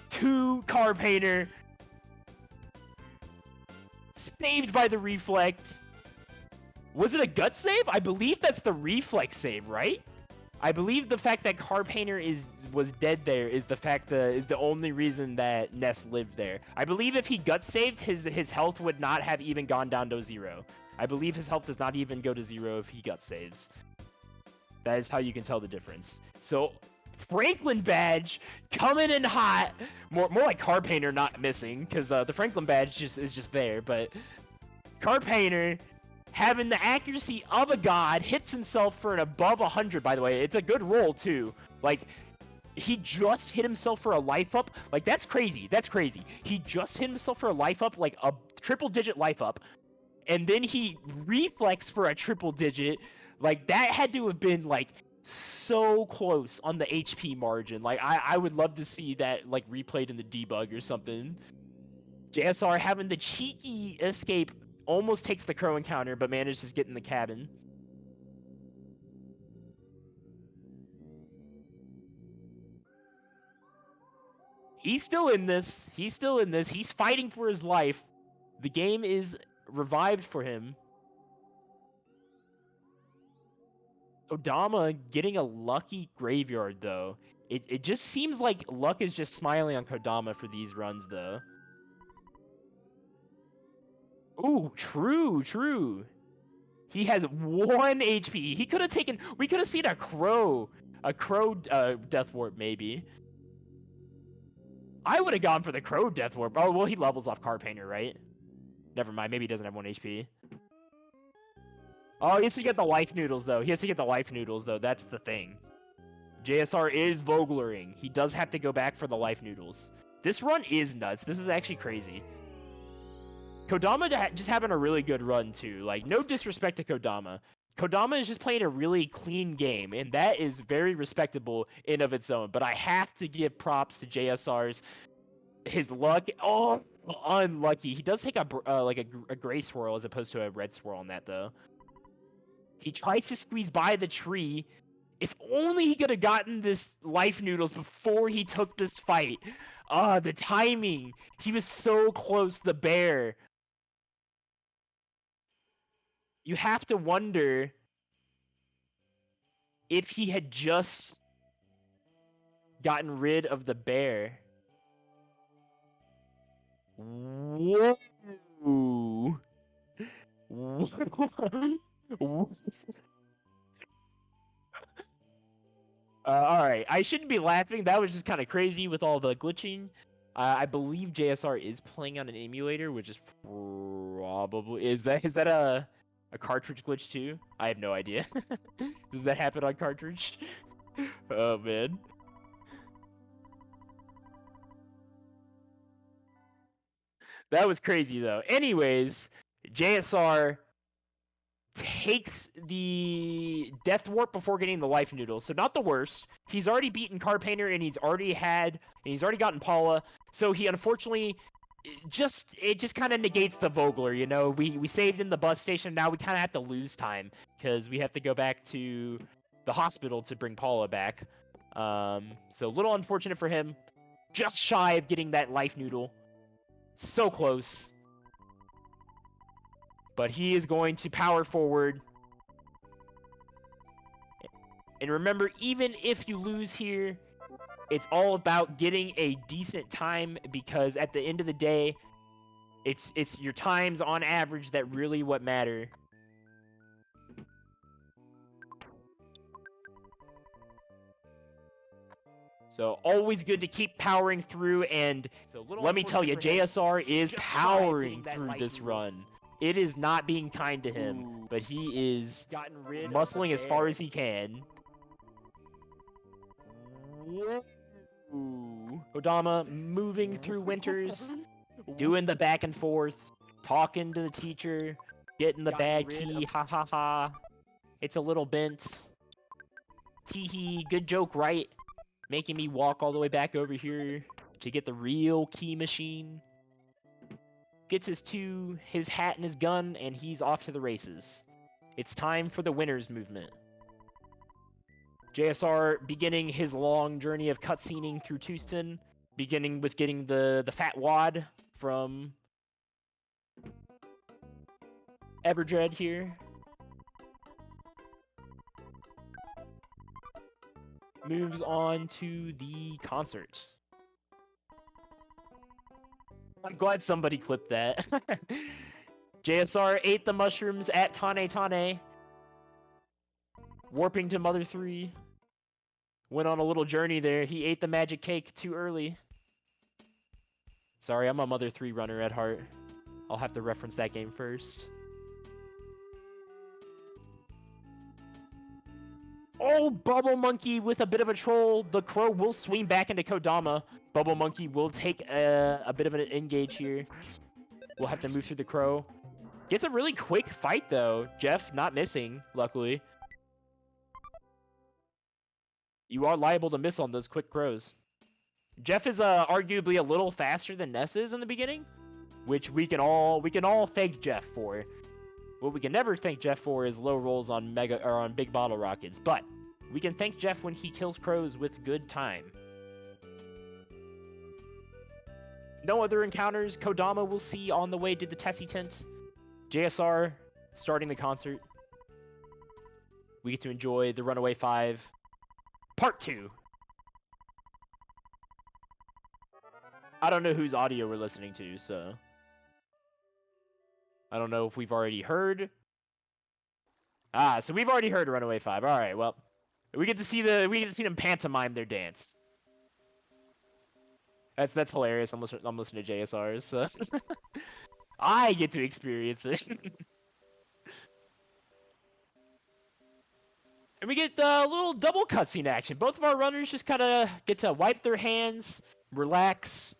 to Car Painter. Saved by the reflect. Was it a gut save? I believe that's the reflex save, right? I believe the fact that Car Painter was dead there is the only reason that Ness lived there. I believe if he gut saved, his health would not have even gone down to 0. I believe his health does not even go to 0 if he gut saves. That is how you can tell the difference. So Franklin badge coming in hot. More like Car Painter not missing, because the Franklin badge is just there. But Car Painter, having the accuracy of a god, hits himself for an above 100, by the way. It's a good roll, too. Like, he just hit himself for a life up. Like, that's crazy. That's crazy. He just hit himself for a life up, like a triple-digit life up. And then he reflexed for a triple-digit. Like, that had to have been, like, so close on the HP margin. Like, I would love to see that, like, replayed in the debug or something. JSR having the cheeky escape. Almost takes the crow encounter, but manages to get in the cabin. He's still in this. He's still in this. He's fighting for his life. The game is revived for him. Kodama getting a lucky graveyard, though. It just seems like luck is just smiling on Kodama for these runs, though. Ooh, true. He has 1 HP. He could have taken... We could have seen a crow death warp, maybe. I would have gone for the crow death warp. Oh, well, he levels off Car Painter, right? Never mind. Maybe he doesn't have 1 HP. Oh, he has to get the life noodles, though. He has to get the life noodles, though. That's the thing. JSR is Vogelering. He does have to go back for the life noodles. This run is nuts. This is actually crazy. Kodama just having a really good run, too. Like, no disrespect to Kodama. Kodama is just playing a really clean game, and that is very respectable in of its own. But I have to give props to JSR's his luck. Oh, unlucky. He does take a gray swirl as opposed to a red swirl on that, though. He tries to squeeze by the tree. If only he could have gotten this life noodles before he took this fight. The timing. He was so close, the bear. You have to wonder if he had just gotten rid of the bear. Whoa. Alright, I shouldn't be laughing. That was just kind of crazy with all the glitching. I believe JSR is playing on an emulator, which is probably... Is that a cartridge glitch too? I have no idea. Does that happen on cartridge? Oh, man. That was crazy, though. Anyways, JSR takes the Death Warp before getting the Life Noodle, so not the worst. He's already beaten Car Painter, and he's already gotten Paula, so he unfortunately... It just kind of negates the Vogler, you know? We saved in the bus station, now we kind of have to lose time, because we have to go back to the hospital to bring Paula back. So a little unfortunate for him. Just shy of getting that Life Noodle. So close. But he is going to power forward. And remember, even if you lose here, it's all about getting a decent time, because at the end of the day, it's your times on average that really what matter. So always good to keep powering through, and let me tell you, JSR is powering through this run. It is not being kind to him, but he is muscling as far as he can. Kodama moving through Winters, doing the back and forth, talking to the teacher, getting the bad key, ha ha ha. It's a little bent. Teehee, good joke, right? Making me walk all the way back over here to get the real key machine. Gets his hat and his gun, and he's off to the races. It's time for the winners movement. JSR beginning his long journey of cutscening through Tucson, beginning with getting the fat wad from Everdread here. Moves on to the concert. I'm glad somebody clipped that. JSR ate the mushrooms at Tane Tane. Warping to Mother 3. Went on a little journey there. He ate the magic cake too early. Sorry, I'm a Mother 3 runner at heart. I'll have to reference that game first. Oh, Bubble Monkey with a bit of a troll. The Crow will swing back into Kodama. Bubble Monkey will take a bit of an engage here. We'll have to move through the Crow. Gets a really quick fight, though. Jeff not missing, luckily. You are liable to miss on those quick Crows. Jeff is arguably a little faster than Ness is in the beginning, which we can all thank Jeff for. What we can never thank Jeff for is low rolls on big bottle rockets, but we can thank Jeff when he kills crows with good time. No other encounters Kodama will see on the way to the Tessie tent. JSR starting the concert. We get to enjoy the Runaway 5 Part 2. I don't know whose audio we're listening to, so I don't know if we've already heard. So we've already heard Runaway 5. All right, well, we get to see them pantomime their dance. That's hilarious. I'm listening to JSR's. So I get to experience it. And we get a little double cutscene action. Both of our runners just kind of get to wipe their hands, relax,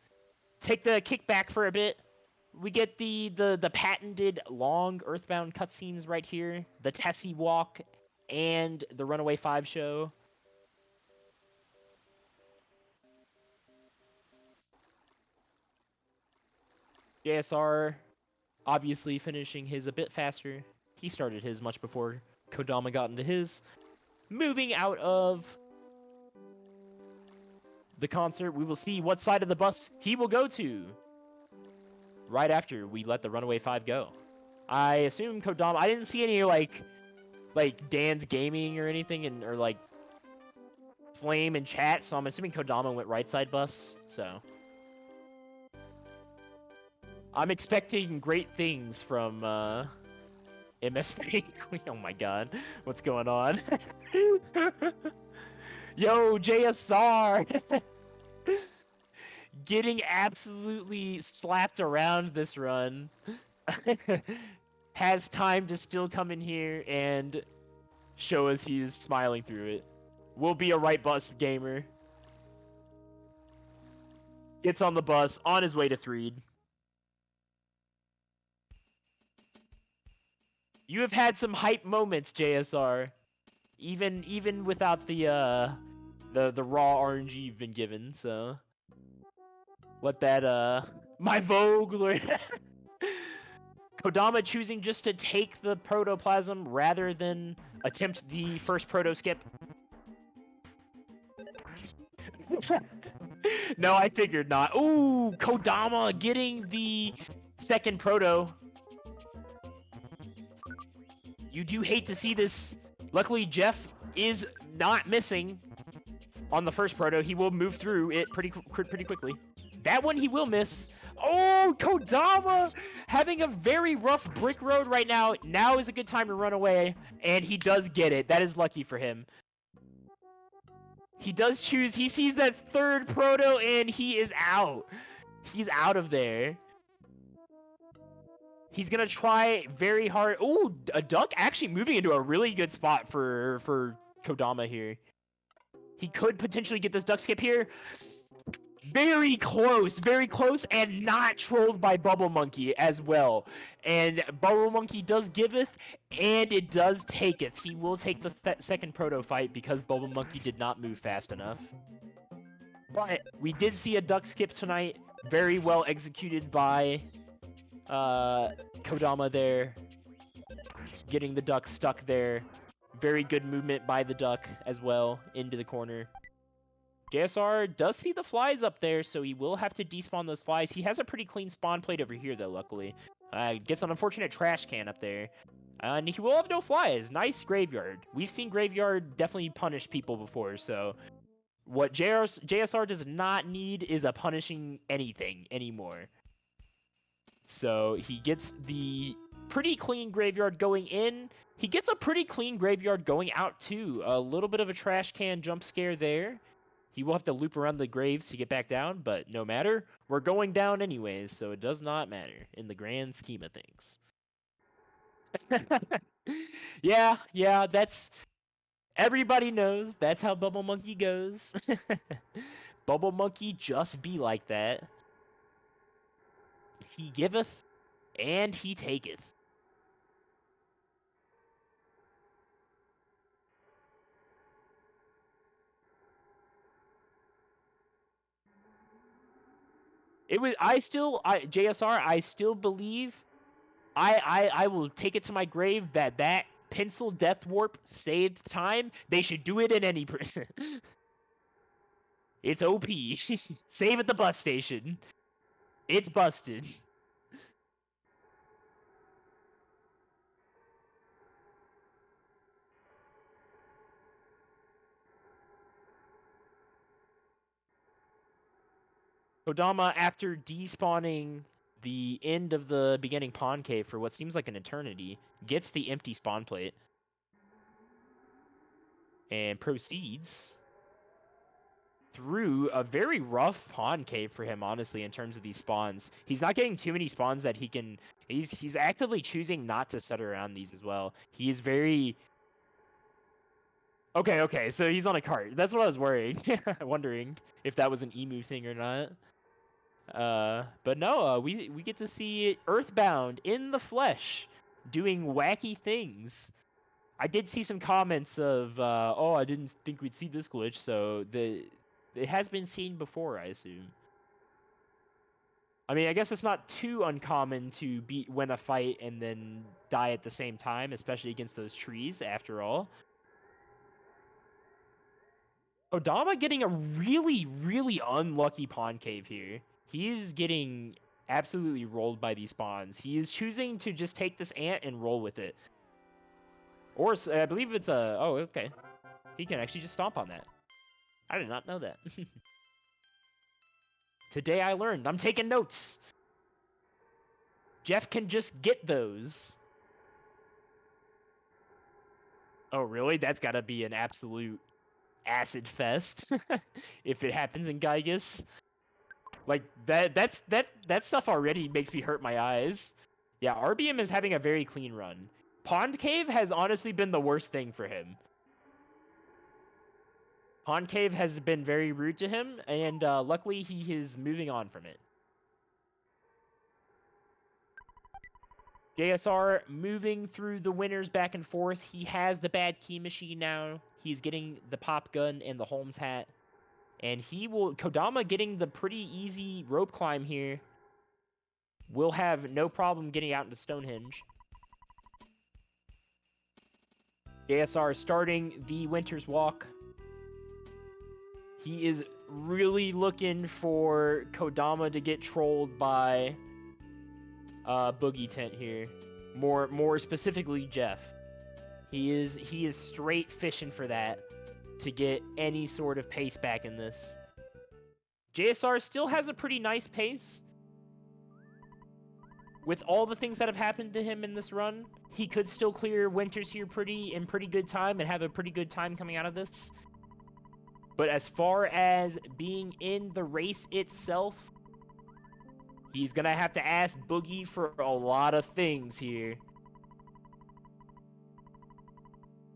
take the kickback for a bit. We get the patented long Earthbound cutscenes right here. The Tessie walk and the Runaway 5 show. JSR obviously finishing his a bit faster. He started his much before Kodama got into his. Moving out of the concert, we will see what side of the bus he will go to right after we let the Runaway 5 go. I assume Kodama... I didn't see any, like Dan's Gaming or anything, or, like, Flame and chat, so I'm assuming Kodama went right side bus, so... I'm expecting great things from, MSP. Oh my god, what's going on? Yo, JSR! Getting absolutely slapped around this run. Has time to still come in here and show us he's smiling through it. Will be a right bus gamer. Gets on the bus, on his way to Threed. You have had some hype moments, JSR. Even without the raw RNG you've been given, so let that my Vogue Lord. Kodama choosing just to take the protoplasm rather than attempt the first proto skip. No, I figured not. Ooh, Kodama getting the second proto. You do hate to see this. Luckily, Jeff is not missing on the first proto. He will move through it pretty quickly. That one he will miss. Oh, Kodama having a very rough brick road right now. Now is a good time to run away, and he does get it. That is lucky for him. He does choose. He sees that third proto, and he is out. He's out of there. He's going to try very hard. Ooh, a duck actually moving into a really good spot for Kodama here. He could potentially get this duck skip here. Very close, and not trolled by Bubble Monkey as well. And Bubble Monkey does giveth, and it does taketh. He will take the second proto fight because Bubble Monkey did not move fast enough. But we did see a duck skip tonight. Very well executed by Kodama there. Getting the duck stuck there Very good movement by the duck as well into the corner. JSR does see the flies up there, so he will have to despawn those flies. He has a pretty clean spawn plate over here, though, luckily. Gets an unfortunate trash can up there. And he will have no flies. Nice graveyard. We've seen graveyard definitely punish people before, so what JSR does not need is a punishing anything anymore. So he gets the pretty clean graveyard going in. He gets a pretty clean graveyard going out, too. A little bit of a trash can jump scare there. He will have to loop around the graves to get back down, but no matter. We're going down anyways, so it does not matter in the grand scheme of things. yeah, that's... Everybody knows that's how Bubble Monkey goes. Bubble Monkey just be like that. He giveth, and he taketh. JSR, I still believe, I will take it to my grave that pencil death warp saved time. They should do it in any prison. It's OP. Save at the bus station. It's busted. Kodama, after despawning the end of the beginning pawn cave for what seems like an eternity, gets the empty spawn plate and proceeds through a very rough pawn cave for him, honestly, in terms of these spawns. He's not getting too many spawns that he can... He's actively choosing not to stutter around these as well. He is very... Okay, so he's on a cart. That's what I was worrying. Wondering if that was an emu thing or not. But no, we get to see Earthbound in the flesh doing wacky things. I did see some comments of, oh, I didn't think we'd see this glitch, so it has been seen before, I assume. I mean, I guess it's not too uncommon to win a fight and then die at the same time, especially against those trees, after all. Kodama getting a really, really unlucky pawn cave here. He's getting absolutely rolled by these spawns. He is choosing to just take this ant and roll with it. Or, I believe it's a... Oh, okay. He can actually just stomp on that. I did not know that. Today I learned. I'm taking notes. Jeff can just get those. Oh, really? That's got to be an absolute acid fest if it happens in Gygus. Like, that stuff already makes me hurt my eyes. Yeah, RBM is having a very clean run. Pond Cave has honestly been the worst thing for him. Pond Cave has been very rude to him, and luckily he is moving on from it. JSR moving through the winners back and forth. He has the bad key machine now. He's getting the pop gun and the Holmes hat. And Kodama getting the pretty easy rope climb here. Will have no problem getting out into Stonehenge. JSR starting the Winter's Walk. He is really looking for Kodama to get trolled by Boogey Tent here. More specifically Jeff. He is straight fishing for that to get any sort of pace back in this. JSR still has a pretty nice pace. With all the things that have happened to him in this run, he could still clear Winters here in pretty good time and have a pretty good time coming out of this. But as far as being in the race itself, he's going to have to ask Boogey for a lot of things here.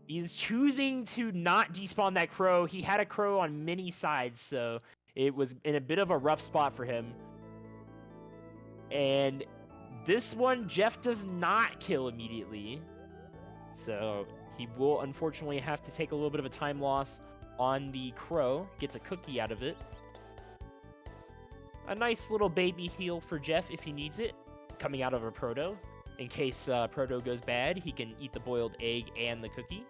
He's choosing to not despawn that crow. He had a crow on many sides, so it was in a bit of a rough spot for him. And this one, Jeff does not kill immediately. So he will unfortunately have to take a little bit of a time loss on the crow. Gets a cookie out of it. A nice little baby heal for Jeff if he needs it. Coming out of a proto. In case proto goes bad, he can eat the boiled egg and the cookie.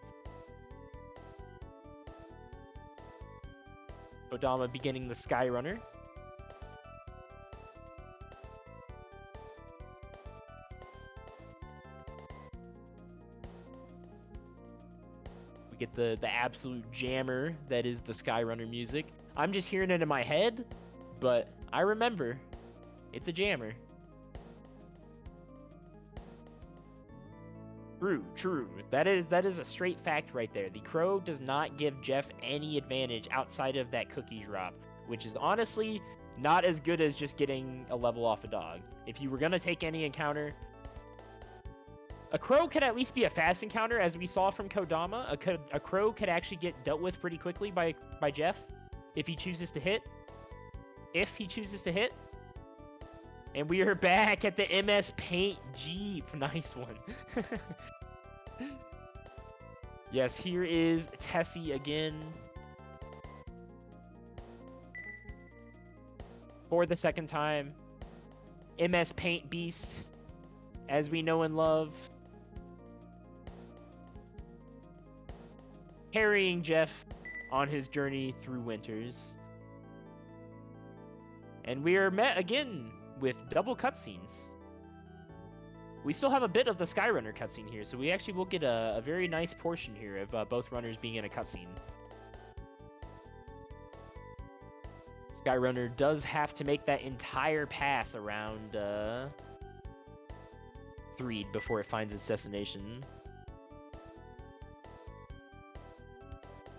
Kodama beginning the Sky Runner. We get the absolute jammer that is the Sky Runner music. I'm just hearing it in my head, but I remember it's a jammer. True. That is a straight fact right there. The crow does not give Jeff any advantage outside of that cookie drop, which is honestly not as good as just getting a level off a dog. If you were gonna take any encounter, a crow could at least be a fast encounter, as we saw from Kodama. A crow could actually get dealt with pretty quickly by Jeff if he chooses to hit. And we are back at the MS Paint Jeep. Nice one. Yes, here is Tessie again. For the second time. MS Paint Beast, as we know and love. Carrying Jeff on his journey through winters. And we are met again with double cutscenes. We still have a bit of the Skyrunner cutscene here, so we actually will get a very nice portion here of both runners being in a cutscene. Skyrunner does have to make that entire pass around Threed before it finds its destination.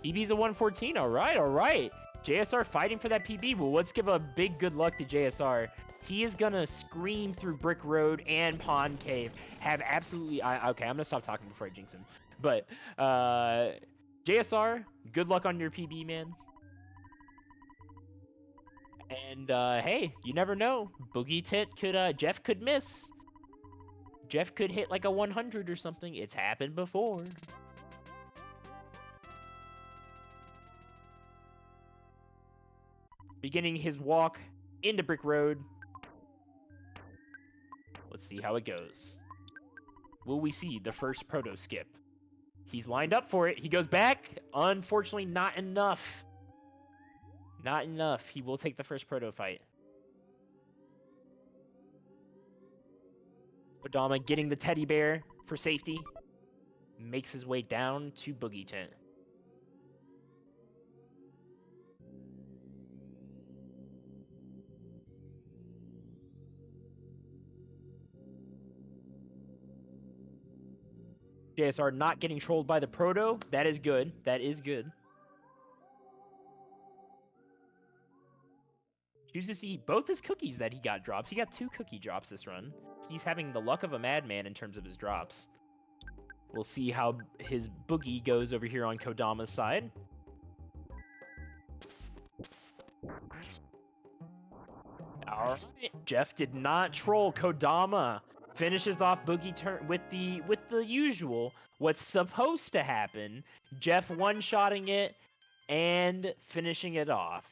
PB's a 114, all right. JSR fighting for that PB. Well, let's give a big good luck to JSR. He is gonna scream through Brick Road and Pond Cave. Have absolutely... okay, I'm gonna stop talking before I jinx him. But, JSR, good luck on your PB, man. And, hey, you never know. Boogie Tit could, Jeff could miss. Jeff could hit like a 100 or something. It's happened before. Beginning his walk into Brick Road. Let's see how it goes. Will we see the first proto skip? He's lined up for it. He goes back. Unfortunately, not enough. Not enough. He will take the first proto fight. Kodama getting the teddy bear for safety. Makes his way down to Boogie Tent. JSR not getting trolled by the proto. That is good. That is good. Chooses to eat both his cookies that he got drops. He got 2 cookie drops this run. He's having the luck of a madman in terms of his drops. We'll see how his Boogie goes over here on Kodama's side. All right. Jeff did not troll Kodama. Finishes off Boogie turn with the usual. What's supposed to happen? Jeff one-shotting it and finishing it off.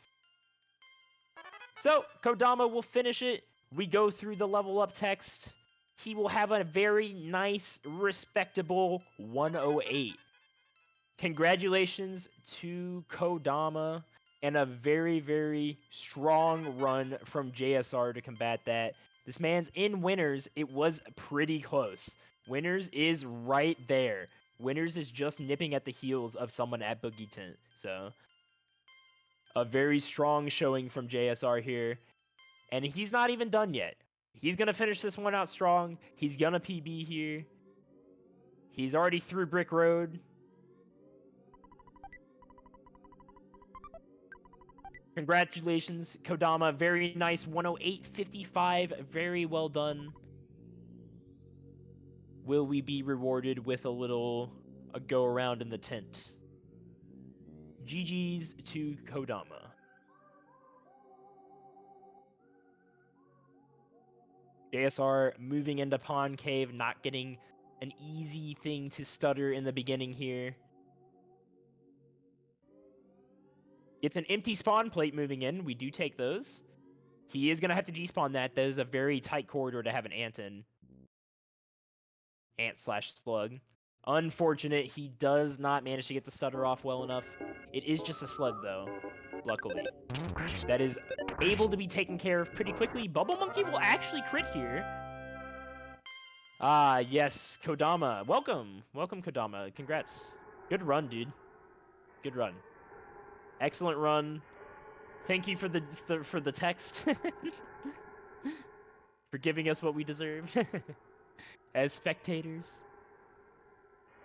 So Kodama will finish it. We go through the level up text. He will have a very nice, respectable 108. Congratulations to Kodama, and a very, very strong run from JSR to combat that. This man's in winners. It was pretty close. Winners is right there. Winners is just nipping at the heels of someone at Boogie Tent. So, a very strong showing from JSR here. And he's not even done yet. He's going to finish this one out strong. He's going to PB here. He's already through Brick Road. Congratulations, Kodama. Very nice 108.55. Very well done. Will we be rewarded with a go around in the tent? GG's to Kodama. JSR moving into Pond Cave, not getting an easy thing to stutter in the beginning here. It's an empty spawn plate moving in. We do take those. He is going to have to despawn that. That is a very tight corridor to have an ant in. Ant/slug. Unfortunate, he does not manage to get the stutter off well enough. It is just a slug, though. luckily. That is able to be taken care of pretty quickly. Bubble Monkey will actually crit here. Ah, yes, Kodama. Welcome. Welcome, Kodama. Congrats. Good run, dude. Good run. Excellent run. Thank you for the text. For giving us what we deserved as spectators.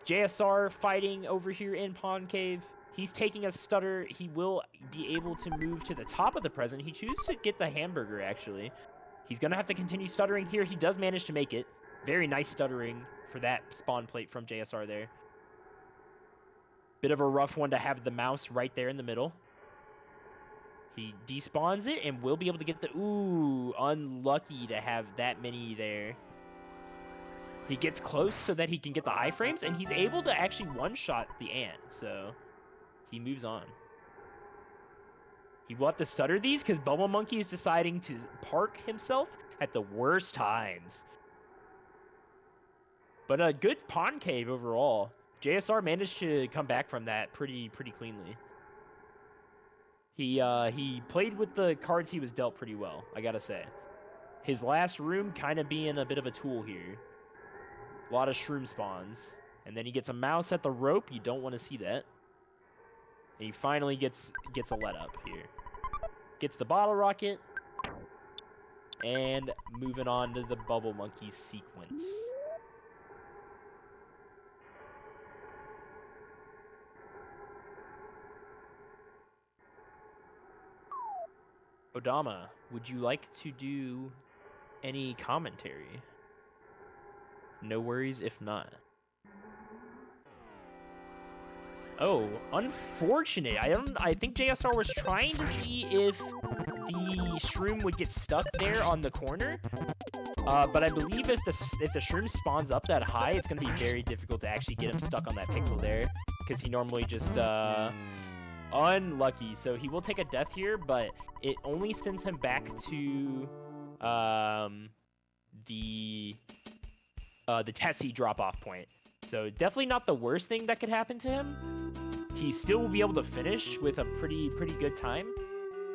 JSR fighting over here in Pawn Cave. He's taking a stutter. He will be able to move to the top of the present. He chooses to get the hamburger, actually. He's going to have to continue stuttering here. He does manage to make it. Very nice stuttering for that spawn plate from JSR there. Bit of a rough one to have the mouse right there in the middle. He despawns it and will be able to get the... Ooh, unlucky to have that many there. He gets close so that he can get the iframes, and he's able to actually one-shot the ant, so he moves on. He will have to stutter these because Bubble Monkey is deciding to park himself at the worst times. But a good Pawn Cave overall. JSR managed to come back from that pretty cleanly. He played with the cards he was dealt pretty well, I gotta say. His last room kind of being a bit of a tool here. A lot of shroom spawns. And then he gets a mouse at the rope. You don't want to see that. And he finally gets a let up here. Gets the bottle rocket. And moving on to the Bubble Monkey sequence. Kodama, would you like to do any commentary? No worries if not. Oh, unfortunate. I think JSR was trying to see if the shroom would get stuck there on the corner. But I believe if the shroom spawns up that high, it's gonna be very difficult to actually get him stuck on that pixel there, because he normally just unlucky. So he will take a death here, but it only sends him back to the Tessie drop-off point. So definitely not the worst thing that could happen to him. He still will be able to finish with a pretty good time.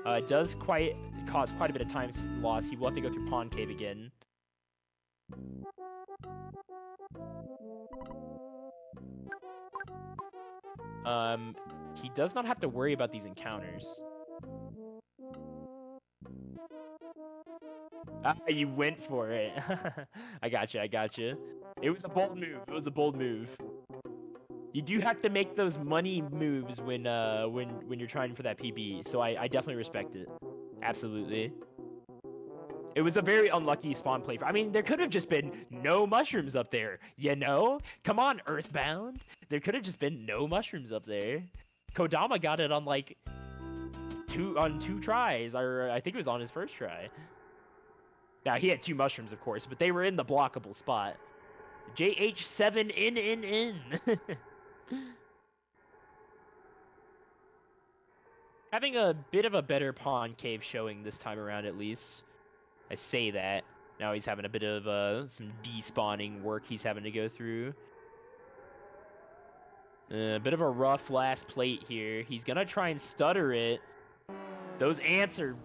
It does cause quite a bit of time loss. He will have to go through Pawn Cave again. He does not have to worry about these encounters. Ah, you went for it. I gotcha. It was a bold move. You do have to make those money moves when you're trying for that PB, so I definitely respect it. Absolutely. It was a very unlucky spawn play. I mean, there could have just been no mushrooms up there, you know? Come on, Earthbound. There could have just been no mushrooms up there. Kodama got it on like two tries, or I think it was on his first try. Now, he had 2 mushrooms, of course, but they were in the blockable spot. JH7 in. Having a bit of a better Pawn Cave showing this time around, at least. I say that. Now he's having a bit of some despawning work he's having to go through. A bit of a rough last plate here. He's going to try and stutter it. Those ants are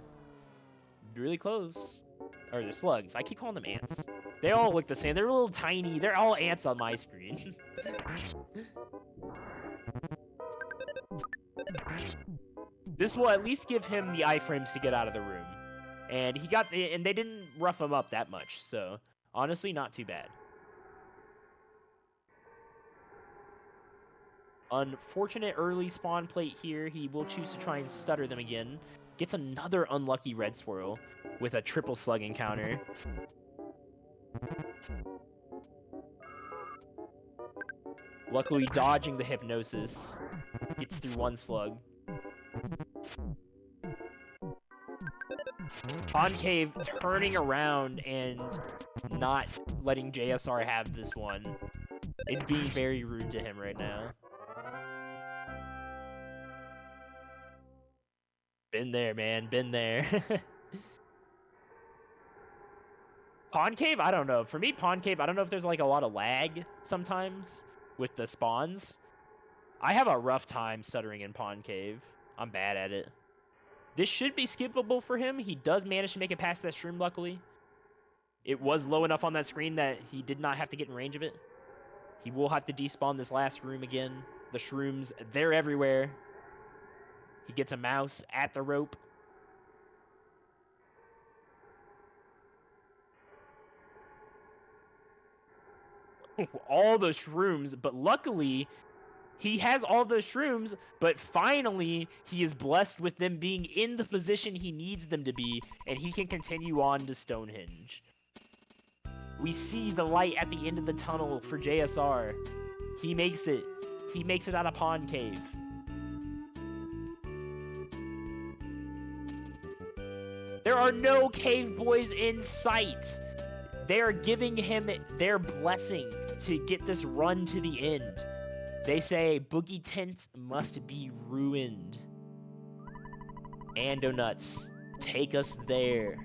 really close. Or they're slugs. I keep calling them ants. They all look the same. They're little tiny. They're all ants on my screen. This will at least give him the iframes to get out of the room. And they didn't rough him up that much. So, honestly, not too bad. Unfortunate early spawn plate here. He will choose to try and stutter them again. Gets another unlucky red swirl with a triple slug encounter. Luckily, dodging the hypnosis. Gets through 1 slug. Pawn Cave turning around and not letting JSR have this one. It's being very rude to him right now. Been there, man. Been there. Pawn Cave? I don't know. For me, Pawn Cave, I don't know if there's like a lot of lag sometimes with the spawns. I have a rough time stuttering in Pawn Cave. I'm bad at it. This should be skippable for him. He does manage to make it past that shroom, luckily. It was low enough on that screen that he did not have to get in range of it. He will have to despawn this last room again. The shrooms, they're everywhere. He gets a mouse at the rope. All those shrooms, but luckily he has all those shrooms, but finally he is blessed with them being in the position he needs them to be, and he can continue on to Stonehenge. We see the light at the end of the tunnel for JSR. He makes it. He makes it out of Pond Cave. There are no cave boys in sight. They are giving him their blessing to get this run to the end. They say Boogey Tent must be ruined. Ando Nuts, take us there.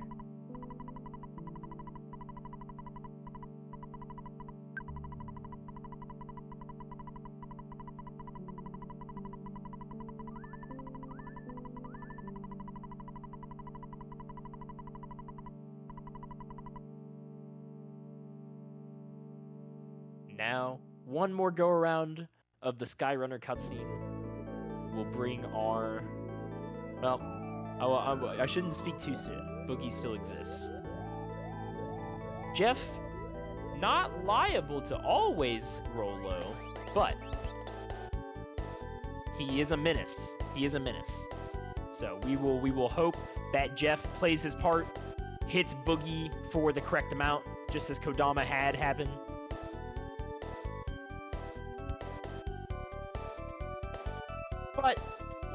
Now, one more go around of the Skyrunner cutscene will bring our... Well, I shouldn't speak too soon. Boogey still exists. Jeff, not liable to always roll low, but he is a menace. He is a menace. So we will hope that Jeff plays his part, hits Boogey for the correct amount, just as Kodama had happened. But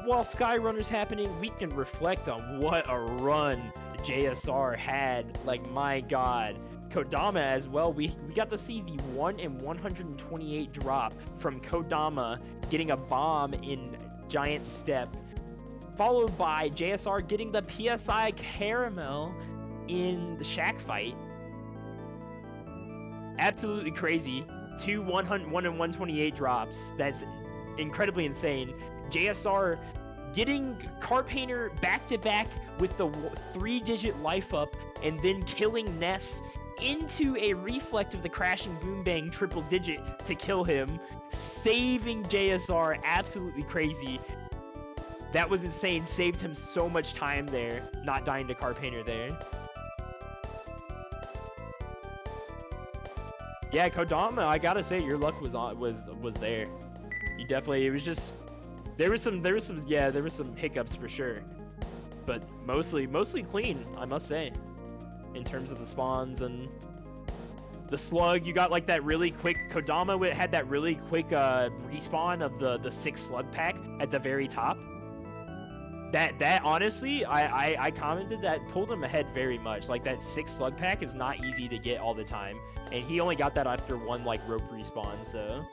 while Skyrunner's happening, we can reflect on what a run JSR had. Like, my god. Kodama as well. We got to see the 1 in 128 drop from Kodama getting a bomb in Giant Step, followed by JSR getting the PSI Caramel in the Shack fight. Absolutely crazy. 2 1 in 128 drops. That's incredibly insane. JSR getting Car Painter back-to-back with the 3-digit life up, and then killing Ness into a reflect of the crashing Boom Bang triple digit to kill him, saving JSR. Absolutely crazy. That was insane. Saved him so much time there, not dying to Car Painter there. Yeah, Kodama, I gotta say, your luck was there. You definitely, it was just, there were some hiccups for sure, but mostly clean, I must say, in terms of the spawns and the slug. You got like that really quick, Kodama had that really quick respawn of the 6 slug pack at the very top. That honestly, I commented that pulled him ahead very much. Like, that 6 slug pack is not easy to get all the time, and he only got that after 1 like rope respawn, so.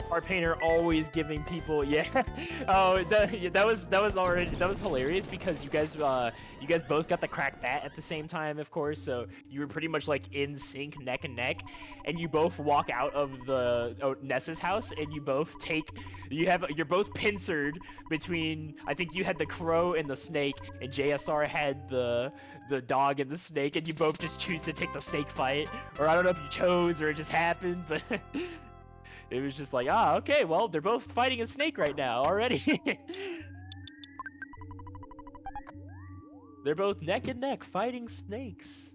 Car Painter always giving people, yeah. Oh, that was hilarious because you guys both got the cracked bat at the same time, of course. So you were pretty much like in sync, neck and neck, and you both walk out of Ness's house, and you're both pincered between. I think you had the crow and the snake, and JSR had the dog and the snake, and you both just choose to take the snake fight, or I don't know if you chose or it just happened, but. It was just like, okay, well, they're both fighting a snake right now already. They're both neck and neck fighting snakes.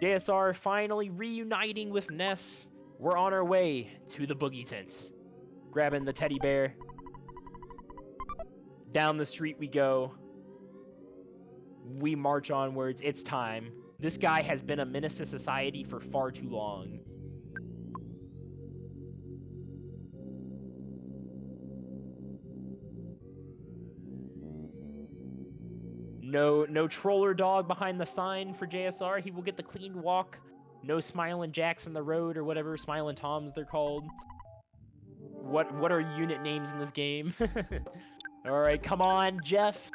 JSR finally reuniting with Ness. We're on our way to the Boogey Tent. Grabbing the teddy bear. Down the street we go. We march onwards. It's time. This guy has been a menace to society for far too long. No troller dog behind the sign for JSR. He will get the clean walk. No Smiling Jacks in the road, or whatever Smiling Toms they're called. What are unit names in this game? All right, come on, Jeff.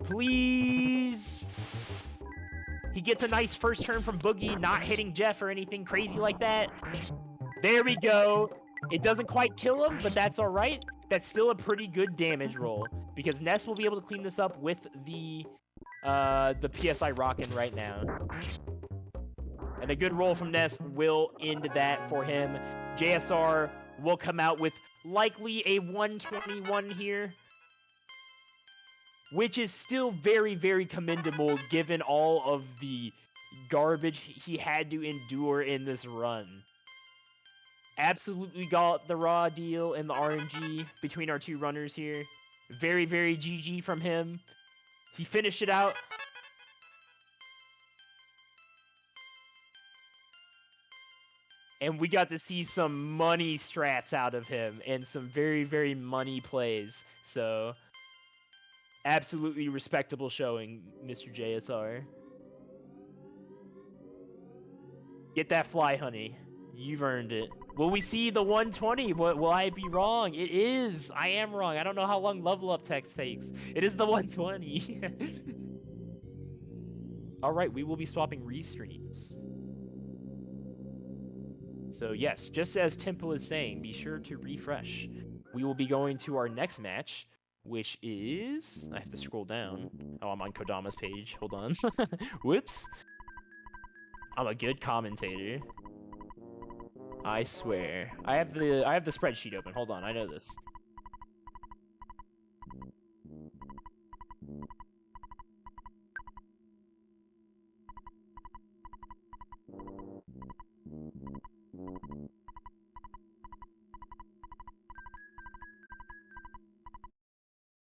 Please. He gets a nice first turn from Boogey, not hitting Jeff or anything crazy like that. There we go. It doesn't quite kill him, but that's all right. That's still a pretty good damage roll because Ness will be able to clean this up with the PSI rockin' right now. And a good roll from Ness will end that for him. JSR will come out with likely a 121 here, which is still very, very commendable given all of the garbage he had to endure in this run. Absolutely got the raw deal and the RNG between our two runners here. Very, very GG from him. He finished it out. And we got to see some money strats out of him and some very, very money plays. So, absolutely respectable showing, Mr. JSR. Get that fly, honey. You've earned it. Will we see the 120? Will I be wrong? It is. I am wrong. I don't know how long level up text takes. It is the 120. All right, we will be swapping restreams. So yes, just as Temple is saying, be sure to refresh. We will be going to our next match, which is... I have to scroll down. Oh, I'm on Kodama's page. Hold on. Whoops. I'm a good commentator. I swear. I have the spreadsheet open. Hold on, I know this.